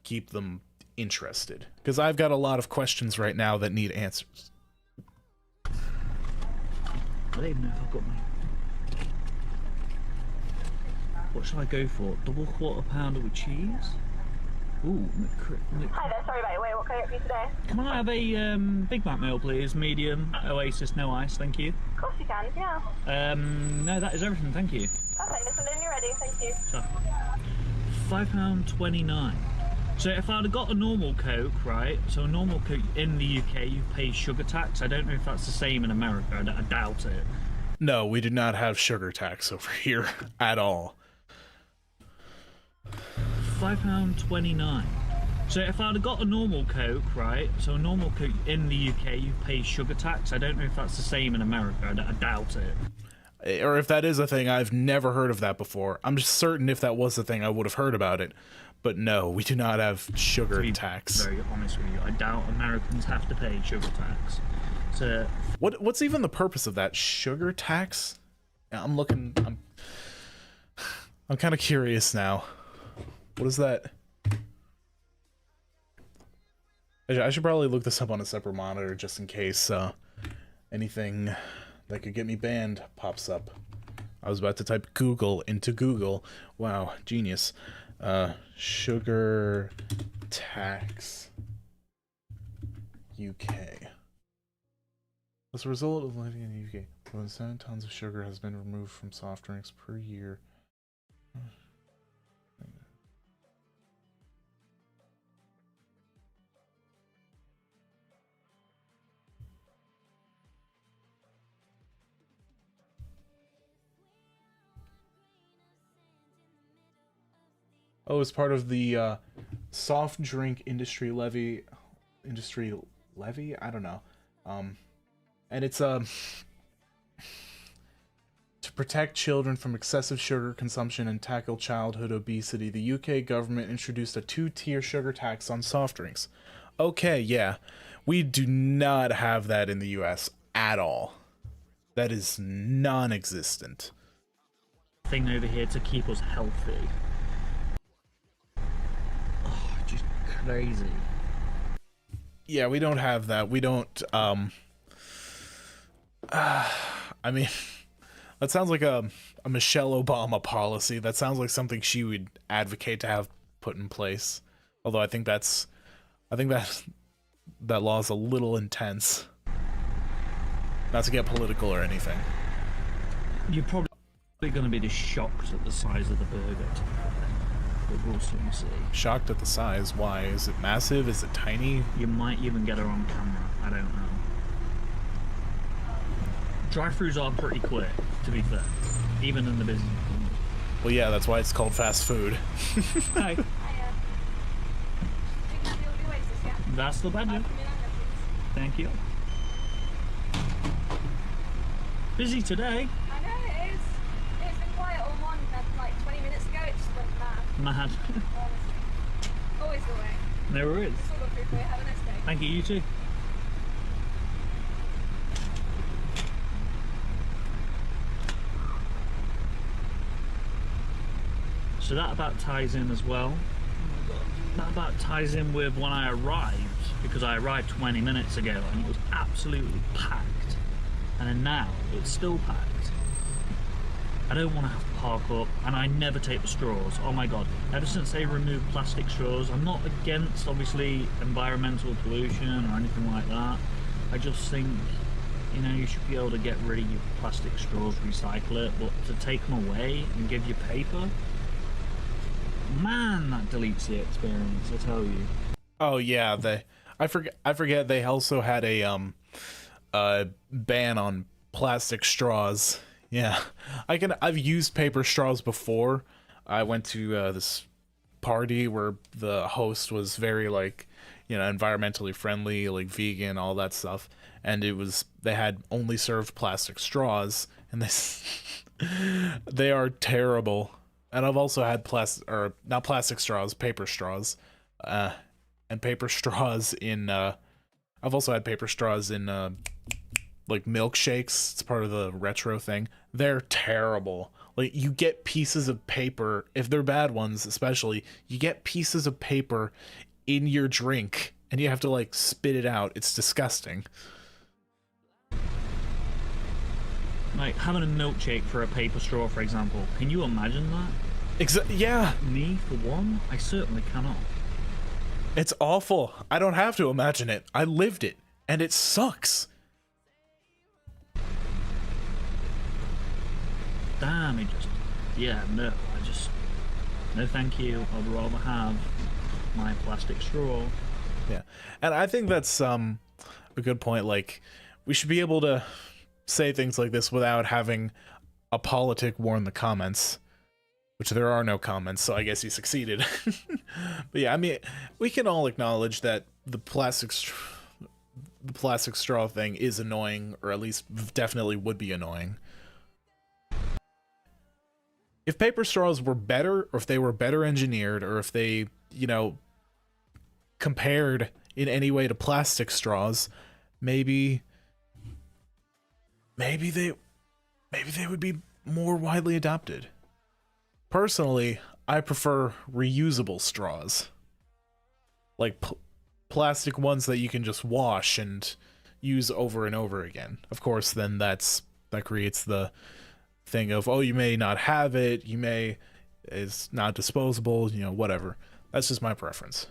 keep them interested. Because I've got a lot of questions right now that need answers. I don't even know if I've got my... What should I go for? Double quarter pounder with cheese? Ooh, Hi there, sorry about your wait, what can I get for you today? Can I have a Big Mac meal, please? Medium, Oasis, no ice, thank you. Of course you can, yeah. No, that is everything, thank you. Okay, listen in, you're ready, thank you. So, £5.29. So if I'd have got a normal Coke, right? So a normal Coke in the UK, you pay sugar tax. I don't know if that's the same in America. I doubt it. No, we do not have sugar tax over here at all. £5.29. So if I'd have got a normal Coke, right? So a normal Coke in the UK, you pay sugar tax. I don't know if that's the same in America. I doubt it. Or if that is a thing, I've never heard of that before. I'm just certain if that was a thing, I would have heard about it. But no, we do not have sugar tax. Very honest with you, I doubt Americans have to pay sugar tax. So what's even the purpose of that sugar tax? I'm kind of curious now. What is that? I should probably look this up on a separate monitor just in case anything that could get me banned pops up. I was about to type Google into Google. Wow, genius. Sugar tax UK. As a result of living in the UK, more than 7 tons of sugar has been removed from soft drinks per year. Oh, as part of the soft drink industry levy. I don't know. And it's to protect children from excessive sugar consumption and tackle childhood obesity. The UK government introduced a 2-tier sugar tax on soft drinks. Okay, yeah, we do not have that in the US at all. That is non-existent. Thing over here to keep us healthy. Just crazy. Yeah, we don't have that. We don't, I mean, that sounds like a Michelle Obama policy. That sounds like something she would advocate to have put in place. Although I think that law is a little intense. Not to get political or anything. You're probably going to be just shocked at the size of the burger. But we'll soon see. Shocked at the size. Why? Is it massive? Is it tiny? You might even get her on camera. I don't know. Drive-thrus are pretty quick, to be fair. Even in the business. Well, yeah, that's why it's called fast food. Hi. That's the badger. Thank you. Busy today. I know it is. It's been quiet all morning, like 20 minutes ago it just went mad. Mad. Always the way. No worries. Just all got through for you. Have a nice day. Thank you, you too. So that about ties in as well. That about ties in with when I arrived, because I arrived 20 minutes ago and it was absolutely packed. And then now it's still packed. I don't want to have to park up, and I never take the straws. Oh my god, ever since they removed plastic straws, I'm not against obviously environmental pollution or anything like that. I just think, you know, you should be able to get rid of your plastic straws, recycle it, but to take them away and give you paper, man, that deletes the experience, I tell you. Oh yeah, I forget they also had a ban on plastic straws. Yeah, I've used paper straws before. I went to this party where the host was very, like, you know, environmentally friendly, like vegan, all that stuff, and they had only served plastic straws, and they are terrible. And I've also had not plastic straws, paper straws, and paper straws in I've also had paper straws in like milkshakes. It's part of the retro thing. They're terrible. Like, you get pieces of paper, if they're bad ones especially, you get pieces of paper in your drink and you have to, like, spit it out. It's disgusting. Like, having a milkshake for a paper straw, for example. Can you imagine that? Yeah. Me, for one, I certainly cannot. It's awful. I don't have to imagine it. I lived it, and it sucks. Damn, no thank you. I'd rather have my plastic straw. Yeah, and I think that's a good point. Like, we should be able to say things like this without having a politic warn the comments, which there are no comments, so I guess he succeeded. But yeah, I mean, we can all acknowledge that the plastic straw thing is annoying, or at least definitely would be annoying. If paper straws were better, or if they were better engineered, or if they, you know, compared in any way to plastic straws, maybe they would be more widely adopted. Personally, I prefer reusable straws, like plastic ones that you can just wash and use over and over again. Of course, then that creates the thing of, oh, you may not have it, it's not disposable, you know, whatever. That's just my preference.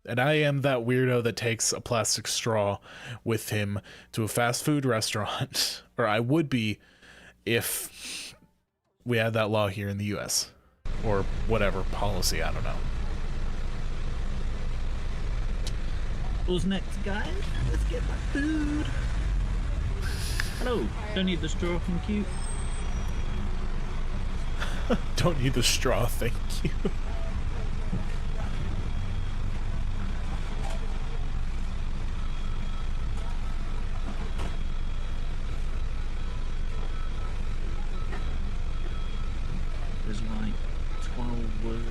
And I am that weirdo that takes a plastic straw with him to a fast food restaurant, or I would be if we had that law here in the US, or whatever policy, I don't know. Who's next, guys? Let's get my food. Hello, don't need the straw, thank you. Don't need the straw, thank you. There's like 12 words.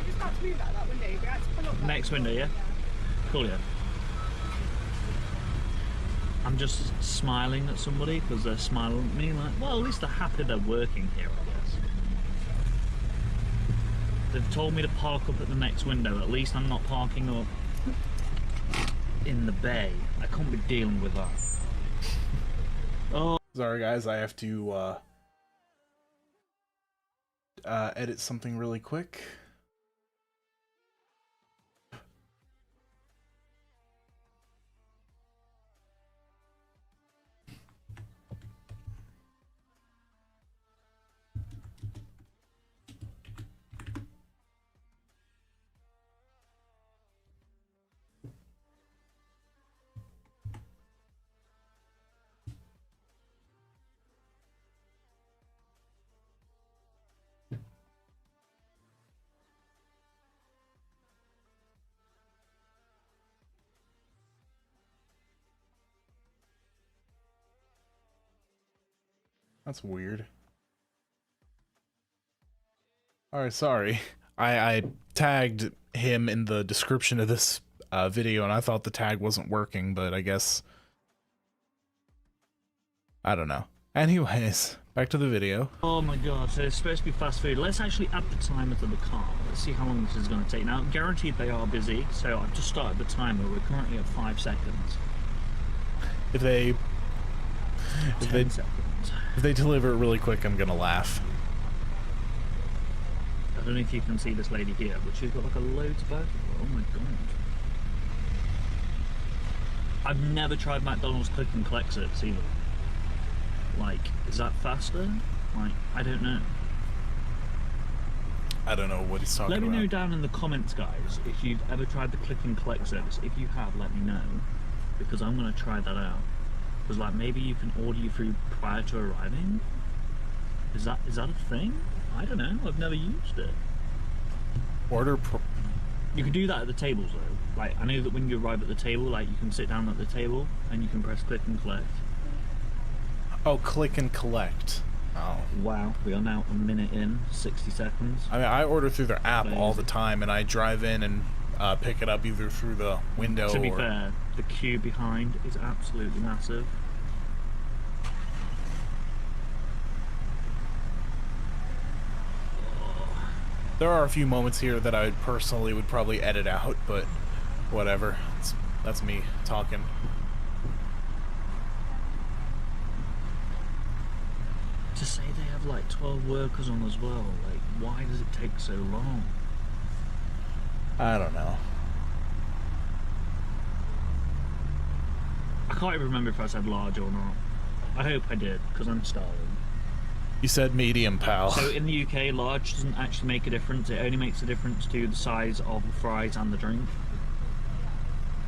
Just about to move out that window. You're about to pull up that Next window, yeah? Cool, yeah. I'm just smiling at somebody because they're smiling at me like, well, at least they're happy they're working here, I guess. They've told me to park up at the next window. At least I'm not parking up in the bay. I can't be dealing with that. Oh. Sorry guys, I have to edit something really quick. That's weird. Alright, sorry. I tagged him in the description of this video and I thought the tag wasn't working, but I guess... I don't know. Anyways, back to the video. Oh my god, so it's supposed to be fast food. Let's actually add the timer to the car. Let's see how long this is going to take. Now, guaranteed they are busy, so I've just started the timer. We're currently at 5 seconds. If they 10 seconds. If they deliver it really quick, I'm gonna laugh. I don't know if you can see this lady here, but she's got like a loads of burgers. Oh my god. I've never tried McDonald's click and collect it either. Like, is that faster? Like, I don't know. I don't know what he's talking Let me about. know down in the comments, guys, if you've ever tried the click and collect service. If you have, let me know, because I'm gonna try that out. Because like maybe you can order your food prior to arriving. Is that a thing? I don't know. I've never used it. You can do that at the tables though. Like I know that when you arrive at the table, like you can sit down at the table and you can press click and collect. Oh, click and collect. Oh. Wow, we are now a minute in, 60 seconds. I mean, I order through their app all Amazing. the time, and I drive in and pick it up either through the window To be or... fair, the queue behind is absolutely massive. There are a few moments here that I personally would probably edit out, but whatever. That's me talking. To say they have like 12 workers on as well, like why does it take so long? I don't know. I can't even remember if I said large or not. I hope I did, because I'm starving. You said medium, pal. So in the UK, large doesn't actually make a difference. It only makes a difference to the size of the fries and the drink.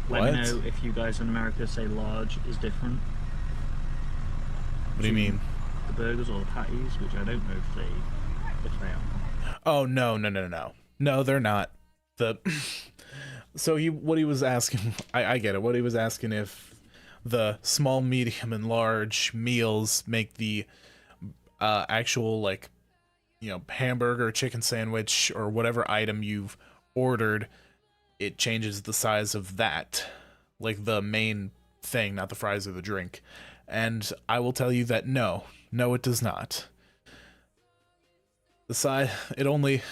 Let me What? know if you guys in America say large is different. What do you mean? The burgers or the patties, which I don't know if they are. Oh, no. No, they're not. So what he was asking, I get it. What he was asking if the small, medium, and large meals make the actual, like, you know, hamburger, chicken sandwich, or whatever item you've ordered, it changes the size of that, like the main thing, not the fries or the drink. And I will tell you that no, it does not. The size, it only,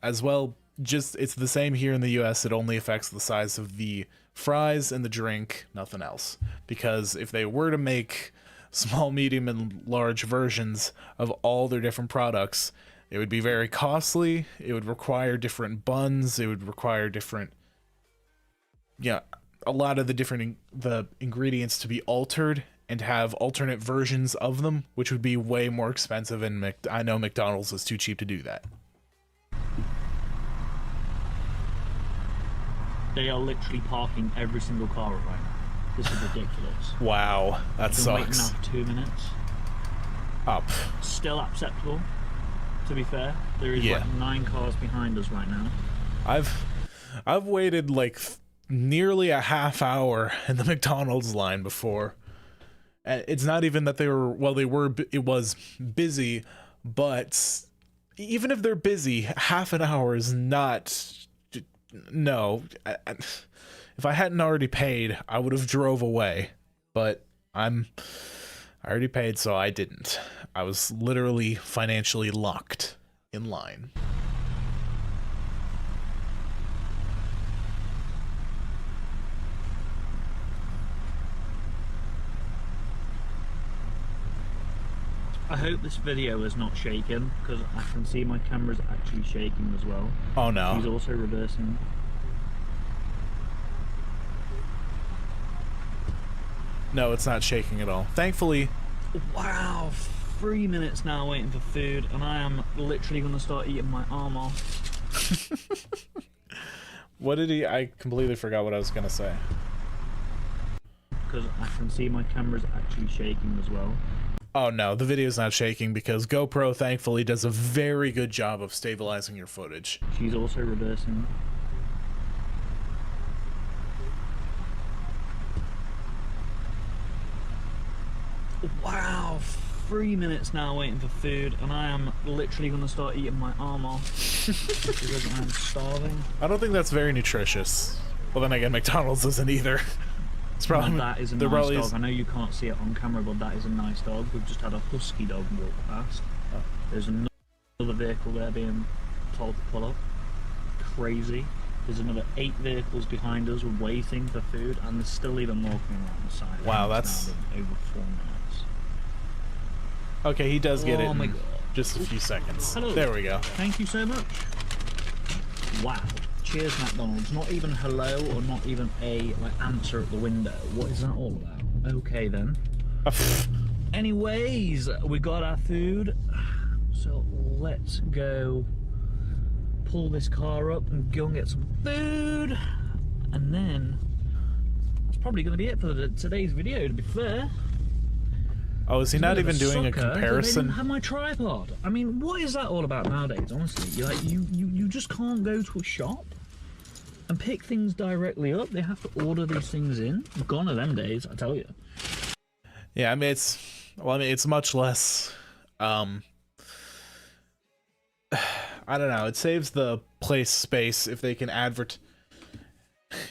as well, just, it's the same here in the US, it only affects the size of the fries and the drink, nothing else. Because if they were to make small, medium, and large versions of all their different products, it would be very costly, it would require different buns, it would require different, yeah, a lot of the ingredients to be altered and have alternate versions of them, which would be way more expensive, and I know McDonald's is too cheap to do that. They are literally parking every single car right now. This is ridiculous. Wow, that I've been waiting sucks. now for 2 minutes. Up. Still acceptable, to be fair. There is Yeah. like 9 cars behind us right now. I've waited like nearly a half hour in the McDonald's line before. And it's not even that it was busy, but even if they're busy, half an hour is not, no. If I hadn't already paid, I would have drove away, but I already paid, so I didn't. I was literally financially locked in line. I hope this video is not shaking, because I can see my camera's actually shaking as well. Oh no. He's also reversing. No, it's not shaking at all. Thankfully. Wow, 3 minutes now waiting for food, and I am literally going to start eating my arm off. What did he? I completely forgot what I was gonna say. Because I can see my camera's actually shaking as well. Oh no, the video's not shaking because GoPro thankfully does a very good job of stabilizing your footage. She's also reversing. Wow, 3 minutes now waiting for food, and I am literally going to start eating my arm off because I'm starving. I don't think that's very nutritious. Well, then again, McDonald's isn't either. It's probably And that is a there nice probably dog. is- I know you can't see it on camera, but that is a nice dog. We've just had a husky dog walk past. There's another vehicle there being told to pull up. Crazy. There's another 8 vehicles behind us waiting for food, and there's still even more coming around the side. Wow, And it's that's- now been over 4 minutes. Okay, he does get it Oh my in God. just a few seconds. Hello. There we go. Thank you so much. Wow. Cheers, McDonald's. Not even hello, or not even a answer at the window. What is that all about? Okay then. Anyways, we got our food, so let's go pull this car up and go and get some food, and then that's probably going to be it for today's video, to be fair. Oh, is he not even doing a Sucker, 'cause I comparison? didn't have my tripod. I mean, what is that all about nowadays, honestly? You just can't go to a shop and pick things directly up. They have to order these things in. Gone are them days, I tell you. Yeah, I mean, it's much less, I don't know, it saves the place space if they can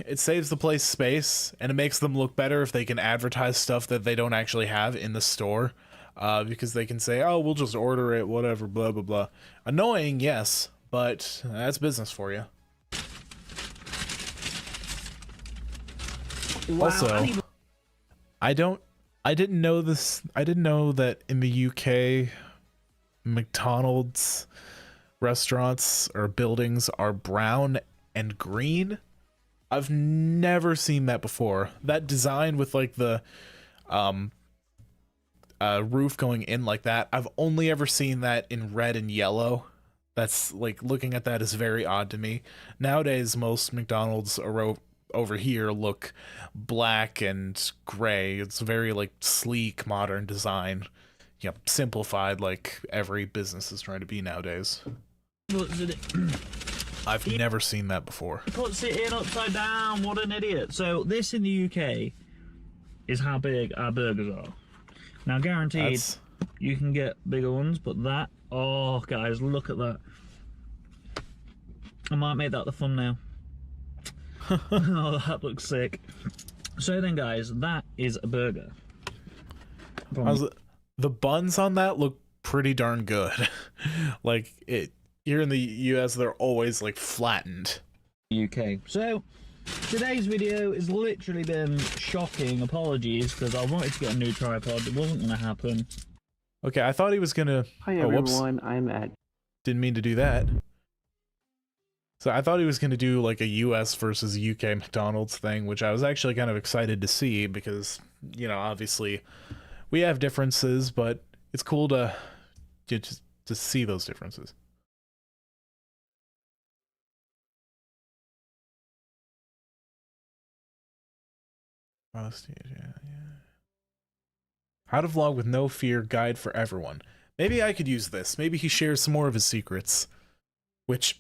it saves the place space, and it makes them look better if they can advertise stuff that they don't actually have in the store, because they can say, oh, we'll just order it, whatever, blah, blah, blah. Annoying, yes, but that's business for you. Wow, Also, I didn't know that in the UK, McDonald's restaurants or buildings are brown and green. I've never seen that before. That design with like the roof going in like that, I've only ever seen that in red and yellow. That's like, looking at that is very odd to me. Nowadays, most McDonald's over here look black and gray. It's very like sleek, modern design. You know, simplified, like every business is trying to be nowadays. I've never seen that before. Puts it in upside down, what an idiot. So this in the UK is how big our burgers are. Now guaranteed you can get bigger ones, but that, oh guys, look at that. I might make that the thumbnail. Oh, that looks sick. So then guys, that is a burger. The buns on that look pretty darn good. Like, here in the US, they're always like flattened. UK. So today's video has literally been shocking. Apologies, because I wanted to get a new tripod. It wasn't going to happen. Okay, I thought he was gonna... Hi everyone, I'm Ed. Didn't mean to do that. So I thought he was gonna do like a US versus UK McDonald's thing, which I was actually kind of excited to see because, you know, obviously we have differences, but it's cool to see those differences. How to vlog with no fear, guide for everyone. Maybe I could use this. Maybe he shares some more of his secrets. Which,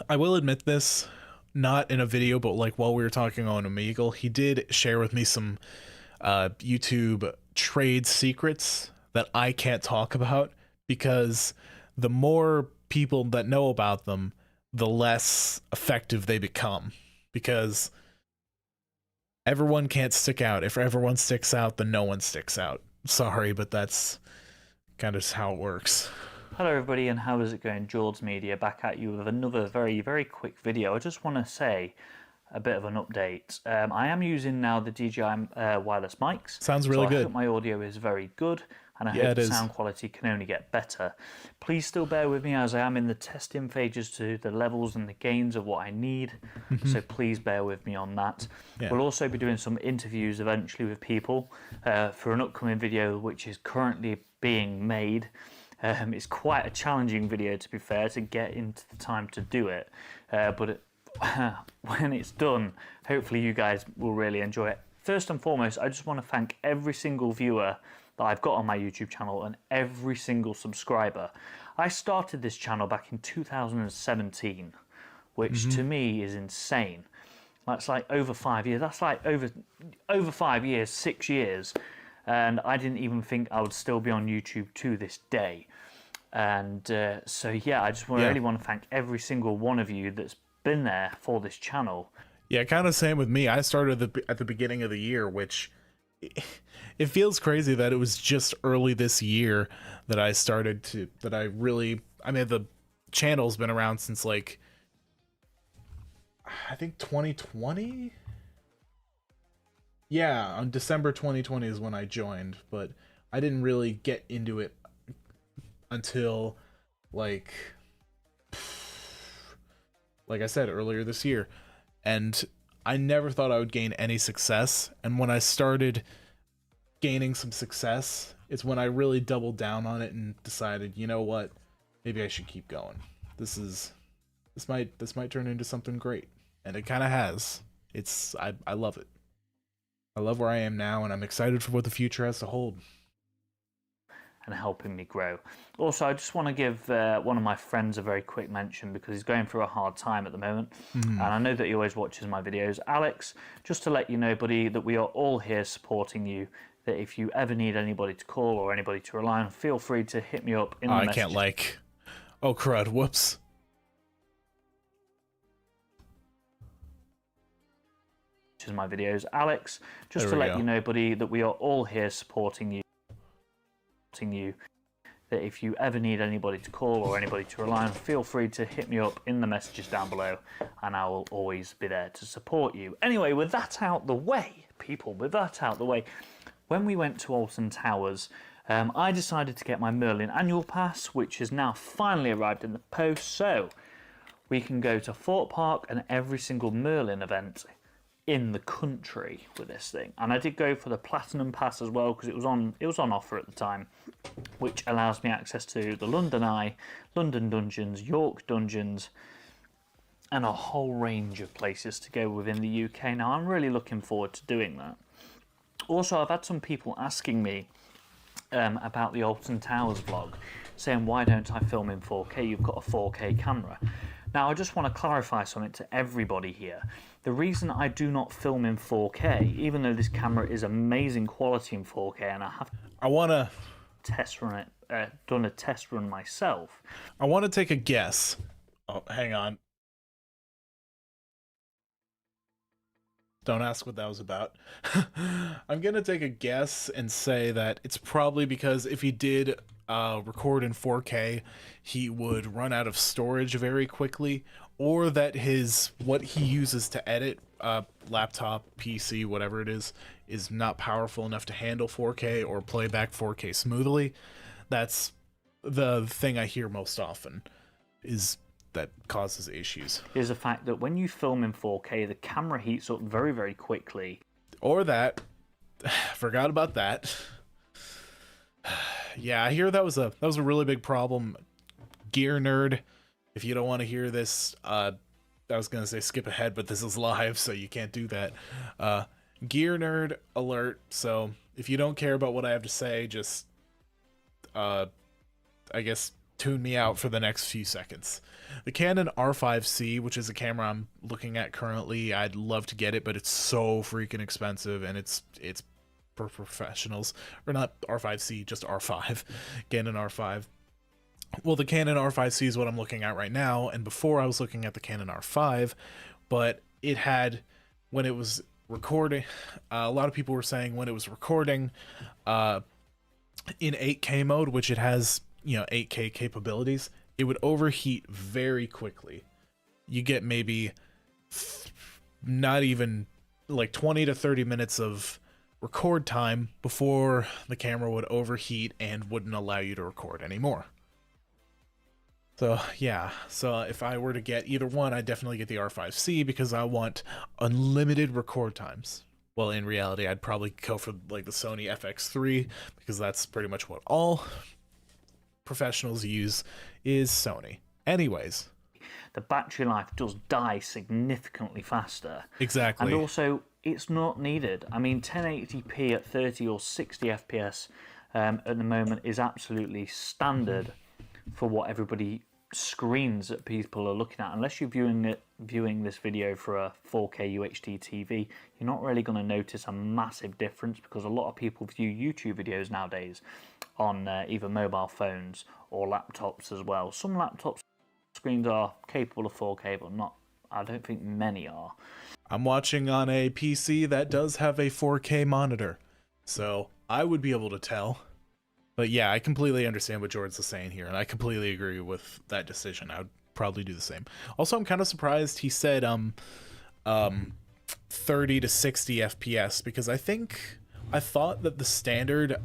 I will admit this, not in a video, but like while we were talking on Omegle, he did share with me some YouTube trade secrets that I can't talk about, because the more people that know about them, the less effective they become. Because everyone can't stick out. If everyone sticks out, then no one sticks out. Sorry, but that's kind of how it works. Hello everybody, and how is it going? George Media back at you with another very, very quick video. I just want to say a bit of an update. I am using now the DJI wireless mics. Sounds really good. I hope my audio is very good, and I hope the sound quality can only get better. Please still bear with me as I am in the testing phases to the levels and the gains of what I need. So please bear with me on that. We'll also be doing some interviews eventually with people for an upcoming video which is currently being made. It's quite a challenging video, to be fair, to get into the time to do it, but when it's done, hopefully you guys will really enjoy it. First and foremost, I just want to thank every single viewer that I've got on my YouTube channel and every single subscriber. I started this channel back in 2017, which to me is insane. That's like over 5 years. That's like over 5 years, 6 years. And I didn't even think I would still be on YouTube to this day. And so yeah, I just really want to thank every single one of you that's been there for this channel. Yeah, kind of same with me. I started at the beginning of the year, which it feels crazy that it was just early this year that I started to, I mean, the channel's been around since like, I think 2020? Yeah, on December 2020 is when I joined, but I didn't really get into it until like I said, earlier this year. And I never thought I would gain any success, and when I started gaining some success, it's when I really doubled down on it and decided, you know what, maybe I should keep going. this might turn into something great, and it kind of has. I love it. I love where I am now, and I'm excited for what the future has to hold. And helping me grow. Also, I just want to give one of my friends a very quick mention because he's going through a hard time at the moment. And I know that he always watches my videos. Alex, just to let you know, buddy, that we are all here supporting you. That if you ever need anybody to call or anybody to rely on, feel free to hit me up in the messages. I can't oh crud, whoops. My videos. Alex, just to let you know, buddy, that we are all here supporting you. That if you ever need anybody to call or anybody to rely on, feel free to hit me up in the messages down below, and I will always be there to support you. Anyway, with that out the way, people, with that out the way, when we went to Alton Towers, I decided to get my Merlin annual pass, which has now finally arrived in the post, so we can go to Thorpe Park and every single Merlin event in the country with this thing. And I did go for the Platinum Pass as well because it was on offer at the time, which allows me access to the London Eye, London Dungeons, York Dungeons, and a whole range of places to go within the UK. Now, I'm really looking forward to doing that. Also, I've had some people asking me about the Alton Towers vlog, saying, why don't I film in 4K? You've got a 4K camera. Now, I just want to clarify something to everybody here. The reason I do not film in 4K, even though this camera is amazing quality in 4K, and I want to test run it, done a test run myself. I want to take a guess. Oh, hang on. Don't ask what that was about. I'm going to take a guess and say that it's probably because if he did record in 4K, he would run out of storage very quickly, or that what he uses to edit, laptop, PC, whatever it is not powerful enough to handle 4K or play back 4K smoothly. That's the thing I hear most often, is that causes issues. Is the fact that when you film in 4K, the camera heats up very, very quickly. Or that. Forgot about that. Yeah, I hear that was a really big problem. Gear Nerd, if you don't want to hear this, I was gonna say skip ahead, but this is live, so you can't do that. Gear Nerd alert. So if you don't care about what I have to say, just I guess tune me out for the next few seconds. The Canon R5C, which is a camera I'm looking at currently, I'd love to get it, but it's so freaking expensive, and it's for professionals. Or not R5C, just R5. Canon R5. Well, the Canon R5C is what I'm looking at right now, and before I was looking at the Canon R5, but it had, when it was recording, a lot of people were saying when it was recording in 8K mode, which it has, 8K capabilities, it would overheat very quickly. You get maybe not even like 20 to 30 minutes of record time before the camera would overheat and wouldn't allow you to record anymore. So yeah, so if I were to get either one, I'd definitely get the R5C because I want unlimited record times. Well, in reality, I'd probably go for like the Sony FX3 because that's pretty much what all professionals use is Sony. Anyways, the battery life does die significantly faster. Exactly. And also, it's not needed. I mean, 1080p at 30 or 60 FPS at the moment is absolutely standard for what everybody screens that people are looking at. Unless you're viewing this video for a 4K UHD TV, you're not really going to notice a massive difference because a lot of people view YouTube videos nowadays on either mobile phones or laptops as well. Some laptops screens are capable of 4K, but not, I don't think many are. I'm watching on a PC that does have a 4K monitor, so I would be able to tell. But yeah, I completely understand what George is saying here, and I completely agree with that decision. I would probably do the same. Also, I'm kind of surprised he said 30 to 60 FPS, because I thought that the standard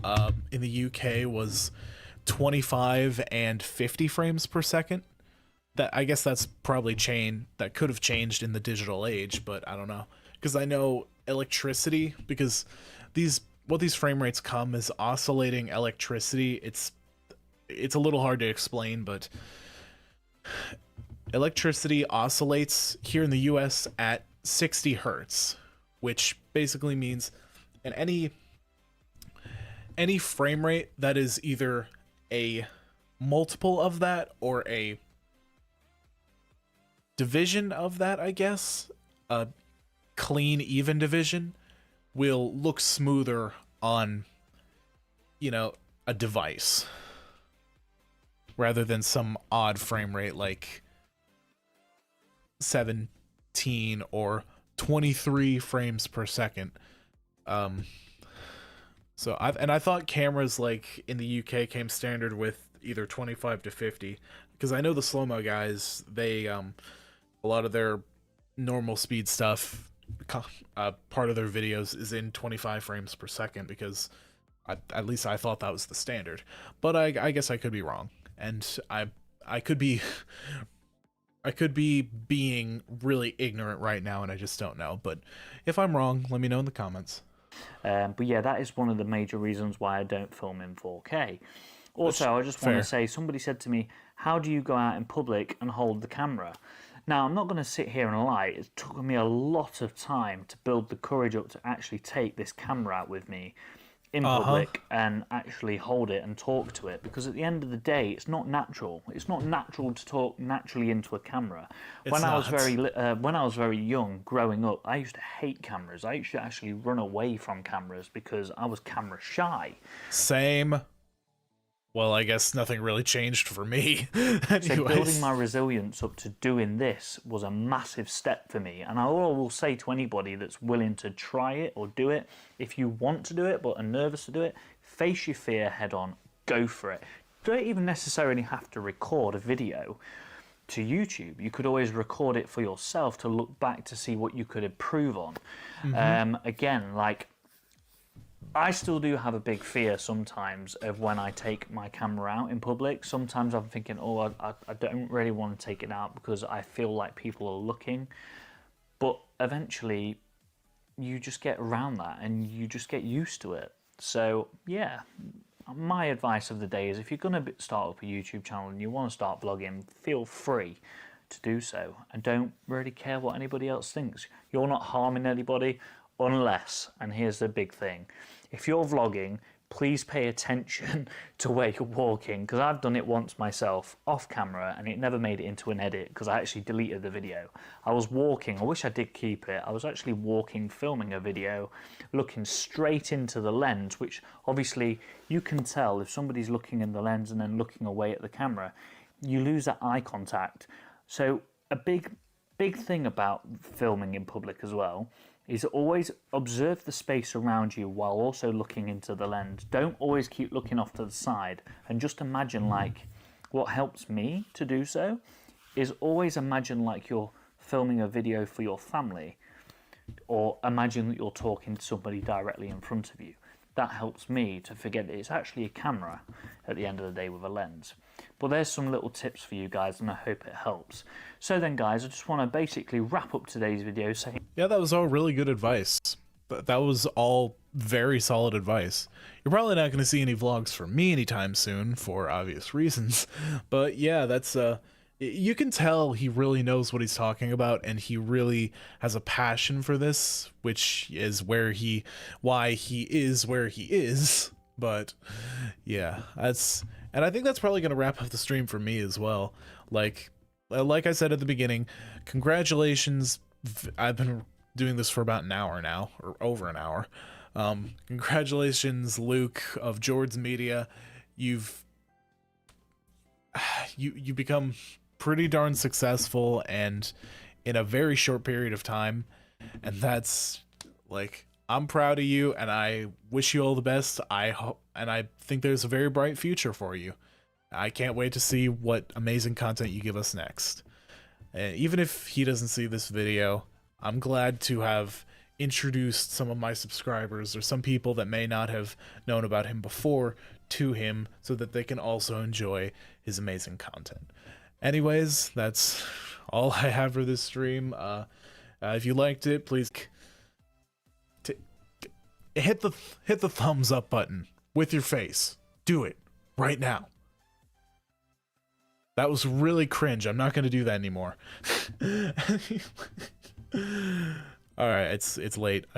in the UK was 25 and 50 frames per second. That, I guess that's probably that could have changed in the digital age, but I don't know. Because I know electricity, because what these frame rates come is oscillating electricity. It's a little hard to explain, but electricity oscillates here in the US at 60 hertz, which basically means in any frame rate that is either a multiple of that or a division of that, I guess, a clean even division, will look smoother on, you know, a device rather than some odd frame rate like 17 or 23 frames per second. So I thought cameras like in the UK came standard with either 25 to 50, because I know the slow-mo guys, they a lot of their normal speed stuff, part of their videos is in 25 frames per second, because at least I thought that was the standard. But I guess I could be wrong, and I could be being really ignorant right now, and I just don't know. But if I'm wrong, let me know in the comments. But yeah, that is one of the major reasons why I don't film in 4K. Also, I just want to say, somebody said to me, how do you go out in public and hold the camera? Now, I'm not going to sit here and lie. It took me a lot of time to build the courage up to actually take this camera out with me in public and actually hold it and talk to it, because at the end of the day, it's not natural. It's not natural to talk naturally into a camera. When I was very young, growing up, I used to hate cameras. I used to actually run away from cameras because I was camera shy. Same. Well, I guess nothing really changed for me. So building my resilience up to doing this was a massive step for me. And I will say to anybody that's willing to try it or do it, if you want to do it but are nervous to do it, face your fear head on, go for it. You don't even necessarily have to record a video to YouTube. You could always record it for yourself to look back to see what you could improve on. Again, like, I still do have a big fear sometimes of when I take my camera out in public. Sometimes I'm thinking, oh, I don't really want to take it out because I feel like people are looking. But eventually, you just get around that and you just get used to it. So, yeah, my advice of the day is if you're going to start up a YouTube channel and you want to start vlogging, feel free to do so. And don't really care what anybody else thinks. You're not harming anybody unless, and here's the big thing, if you're vlogging, please pay attention to where you're walking, because I've done it once myself off camera and it never made it into an edit because I actually deleted the video. I was walking, I wish I did keep it, I was actually walking, filming a video, looking straight into the lens, which obviously you can tell if somebody's looking in the lens and then looking away at the camera, you lose that eye contact. So a big thing about filming in public as well is always observe the space around you while also looking into the lens. Don't always keep looking off to the side, and just imagine, like, what helps me to do so is always imagine like you're filming a video for your family, or imagine that you're talking to somebody directly in front of you. That helps me to forget that it's actually a camera at the end of the day with a lens. But there's some little tips for you guys, and I hope it helps. So then, guys, I just want to basically wrap up today's video saying, Yeah, that was all really good advice. That was all very solid advice. You're probably not going to see any vlogs from me anytime soon for obvious reasons. But yeah, that's you can tell he really knows what he's talking about, and he really has a passion for this, which is why he is where he is. But yeah, and I think that's probably going to wrap up the stream for me as well. Like I said at the beginning, congratulations. I've been doing this for about an hour now, or over an hour. Congratulations, Luke of Jords Media. You've become pretty darn successful, and in a very short period of time, and that's, like, I'm proud of you, and I wish you all the best. I hope, and I think there's a very bright future for you. I can't wait to see what amazing content you give us next. Even if he doesn't see this video, I'm glad to have introduced some of my subscribers, or some people that may not have known about him before, to him, so that they can also enjoy his amazing content. Anyways, that's all I have for this stream. If you liked it, please hit the thumbs up button with your face. Do it right now. That was really cringe. I'm not gonna do that anymore. All right, it's late.